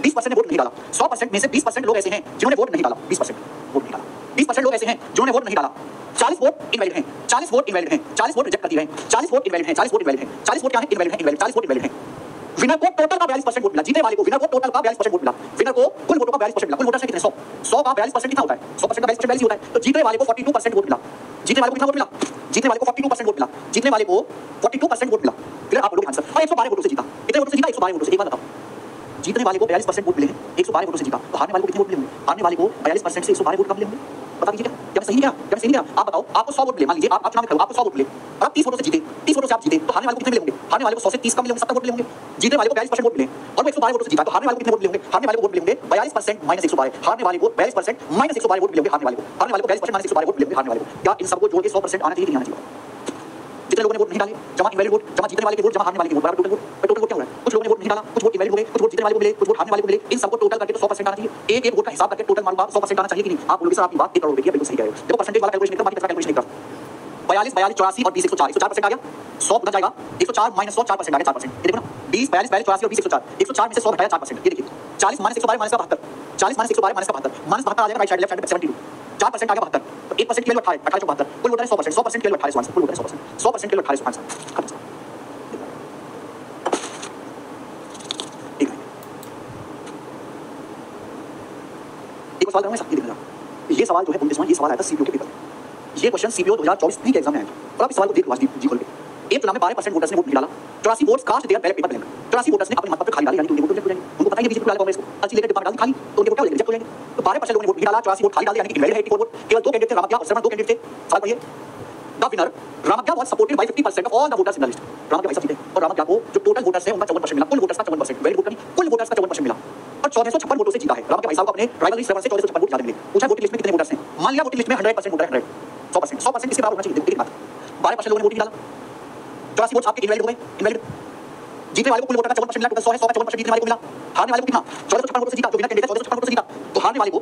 20% ने वोट नहीं डाला, 100% में से 20% लोग ऐसे हैं जिन्होंने वोट नहीं डाला, 20% वोट नहीं डाला, 20% लोग ऐसे हैं जिन्होंने वोट नहीं डाला। 40 वोट इनवैलिड हैं, 40 वोट इनवैलिड हैं, 40 वोट रिजेक्ट कर दिए हैं, 40 वोट इनवैलिड हैं, 40 वोट इनवैलिड हैं, 40 वोट क्या है? इनवैलिड है, इनवैलिड, 40 वोट इनवैलिड हैं। विनर को टोटल का 42% वोट मिला। जीतने वाले को विनर को टोटल का 42% वोट मिला। विनर को कुल वोटों का 42% मिला। कुल वोटर से कितने? 100, 100 का 42% कितना होता है? 100% का 42% 42 होता है। तो जीतने वाले को 42% वोट मिला। जीतने वाले को कितना वोट मिला? जीतने वाले को 42% वोट मिला। जीतने वाले को 42% वोट मिला। क्लियर? आप बोलोगे आंसर। और 112 वोटों से जीता। कितने वोटों से जीता? 112 वोटों से। एक बात बताओ, जीतने वाले को 42% वोट मिले हैं, 112 वोटों से जीता, तो हारने वाले को कितने वोट मिले होंगे? हारने वाले को 42% से 112 वोट कम मिले होंगे। बता दीजिए क्या मैं सही नहीं क्या मैं सही नहीं क्या? आप बताओ, आपको 100 वोट मिले, मान लीजिए आप चुनाव में खड़े हो, आपको 100 वोट मिले और आप 30 वोटों से जीते, 30 वोटों से आप जीते, तो हारने वाले को कितने मिले होंगे? हारने वाले को 100 से 30 कम मिले होंगे, 70 वोट मिले होंगे। जीतने वाले को 42% वोट मिले और वो 112 वोटों से जीता, तो हारने वाले को कितने वोट मिले होंगे? हारने वाले को वोट मिले होंगे 42% माइनस 112, हारने वाले को 42% माइनस 112 वोट मिले होंगे, हारने वाले को 42% माइनस 112 वोट मिले होंगे हारने वाले को। क्या इन सबको जोड़ के 100% आना चाहिए कि नहीं आना चाहिए? जितने लोगों ने वोट नहीं डाले, जमा इनवैलिड वोट, जमा जीतने वाले के वोट, जमा हारने वाले के वोट, बराबर टोटल वोट। टोटल वोट क्या हो रहा है? कुछ लोगों ने वोट नहीं डाला, कुछ वोट इनवैलिड हो गए, कुछ वोट जीतने वाले को मिले, कुछ वोट हारने वाले को मिले, इन सबको टोटल करके तो 100% आना चाहिए। एक एक वोट का हिसाब करके टोटल मारूंगा 100% आना चाहिए कि नहीं? आप बोलोगे सर आपकी बात 1 करोड़ रुपए की है, बिल्कुल सही कह रहे हो। देखो परसेंटेज वाला कैलकुलेशन एकदम बाकी का कैलकुलेशन एकदम 42 42 84 और 20 104 104% आ गया, 100 गुना जाएगा 104 माइनस 100 4% आ गया 4%। ये देखो ना 20 42 42 84 और 20 104, 104 में से 100 घटाया 4%। ये देखिए 40 minus 112 minus 72, 40 minus 112 minus 72, minus 72 आ जाएगा राइट साइड लेफ्ट साइड में 72, 4% आ गया 72, तो 1% की वैल्यू 18 18 कुल वोट है 100%, 100% की वैल्यू 18 कुल वोट है 100%, 100% की वैल्यू 18 खत्म। ठीक है, एक सवाल करूंगा ये देखना, ये सवाल जो है ये सवाल आया था सीपीओ के पेपर में। ये क्वेश्चन सीपीओ 2024 के एग्जाम में आया और आप इस सवाल को देख लो जी खोल के। एक चुनाव में 12% वोटर्स ने वोट नहीं डाला, 84 votes cast their ballot paper blank, 84 voters ने अपने मतपत्र खाली डाले, यानी कि उनके वोट रिजेक्ट हो जाएंगे। उनको पता ही है बीजेपी वाले कांग्रेस को अर्जी लेकर डिब्बा में डाल दी खाली, तो उनके वोट क्या हो जाएंगे? रिजेक्ट हो जाएंगे। तो 12% लोगों ने वोट नहीं डाला, 84 वोट खाली डाले, यानी कि इनवैलिड है 84 वोट। केवल दो कैंडिडेट थे, रामज्ञा और श्रवण, दो कैंडिडेट थे। सवाल पढ़िए, the winner Ramagya was supported by 50% of all the voters in the list. Ramagya भाई सब जीते और रामज्ञा को जो टोटल वोटर्स है उनका 54% मिला, कुल वोटर्स का 54%, वैलिड वोट नहीं, कुल वोटर्स का 54% मिला और 1456 वोटों से जीता है। रामज्ञा भाई साहब को अपने राइवल श्रवण से 1456 वोट ज्यादा मिले। पूछा वोटिंग लिस्ट में कितने वोटर्स हैं? मान लिया वोटिंग लिस्ट में 100% वोटर है, 100%, 100% किसके बराबर होना चाहिए? देखिए बात, 12% लोगों ने वोट नहीं डाला, 84 वोट्स आपके इनवैलिड हो गए, इनवैलिड। जीतने वाले को कुल वोटर का 54% मिला, टोटल 100 है, 100 का 54% जीतने वाले को मिला। हारने वाले को कितना? 1456 वोटों से जीता, जो विनर कैंडिडेट 1456 वोटों से जीता, तो हारने वाले को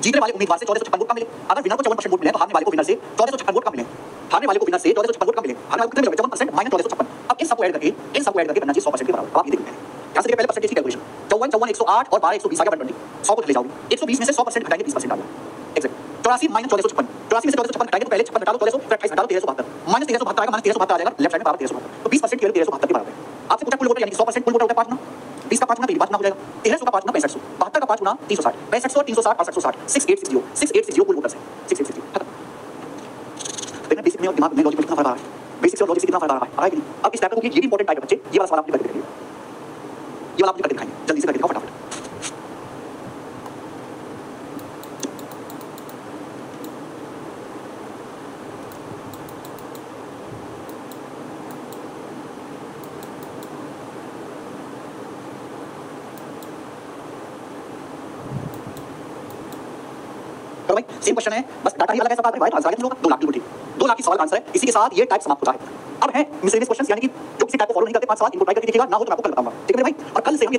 जीतने वाले उम्मीदवार से 1456 वोट कम मिले। अगर विनर को 54% वोट मिले तो हारने वाले को विनर से 1456 वोट कम मिले, हारने वाले को विनर से 1456 वोट कम मिले, हारने वाले को कितने मिले? 54% माइनस 1456। अब इन सबको ऐड करके बनना चाहिए 100% के बराबर। आप ये देखिए क्या से पहले परसेंटेज की कैलकुलेशन 54 108 और 12 120 आ गया 120, 100 को ले जाओगे 120 में से 100% घटाएंगे 20% आ गया एग्जैक्ट। 84 माइनस 1456, 84 में से 1456 घटाएंगे तो पहले 56 घटा लो, 1400 फिर 28 घटा लो 1372, माइनस 1372 आएगा, माइनस 1372 आ जाएगा लेफ्ट साइड में 1372, तो 20% की वैल्यू 1372 के बराबर है। आपसे पूछा कुल वोटर, यानी 100% कुल वोटर होता है 5 गुना, 20 का 5 गुना 5 गुना हो जाएगा, 1300 का 5 गुना 6500, 72 का 5 गुना 360, 6500 360 6860, 6860 6860 कुल वोटर्स है 6860 खत्म। देखना बेसिक में और दिमाग में लॉजिक में कितना फर्क आ रहा है, बेसिक से और लॉजिक से कितना फर्क आ रहा है कि नहीं? अब इस चैप्टर को ये भी इंपॉर्टेंट टाइप है बच्चे, ये वाला सवाल आपने करके दिखाइए, ये वाला आपने करके दिखाइए, जल्दी से करके दिखाओ फटाफट। तो भाई सेम क्वेश्चन है, बस डाटा ही अलग है, सब राइट आंसर आ गया तुम लोगों का 2 लाख की 2 लाख की सवाल का आंसर है। इसी के साथ ये टाइप समाप्त होता है। अब है मिसलेनियस क्वेश्चंस, यानी कि जो किसी टाइप को फॉलो नहीं करते 5 सवाल, इनको ट्राई करके देखिएगा, ना हो तो मैं आपको कल बताऊंगा, ठीक है मेरे भाई। और कल से हम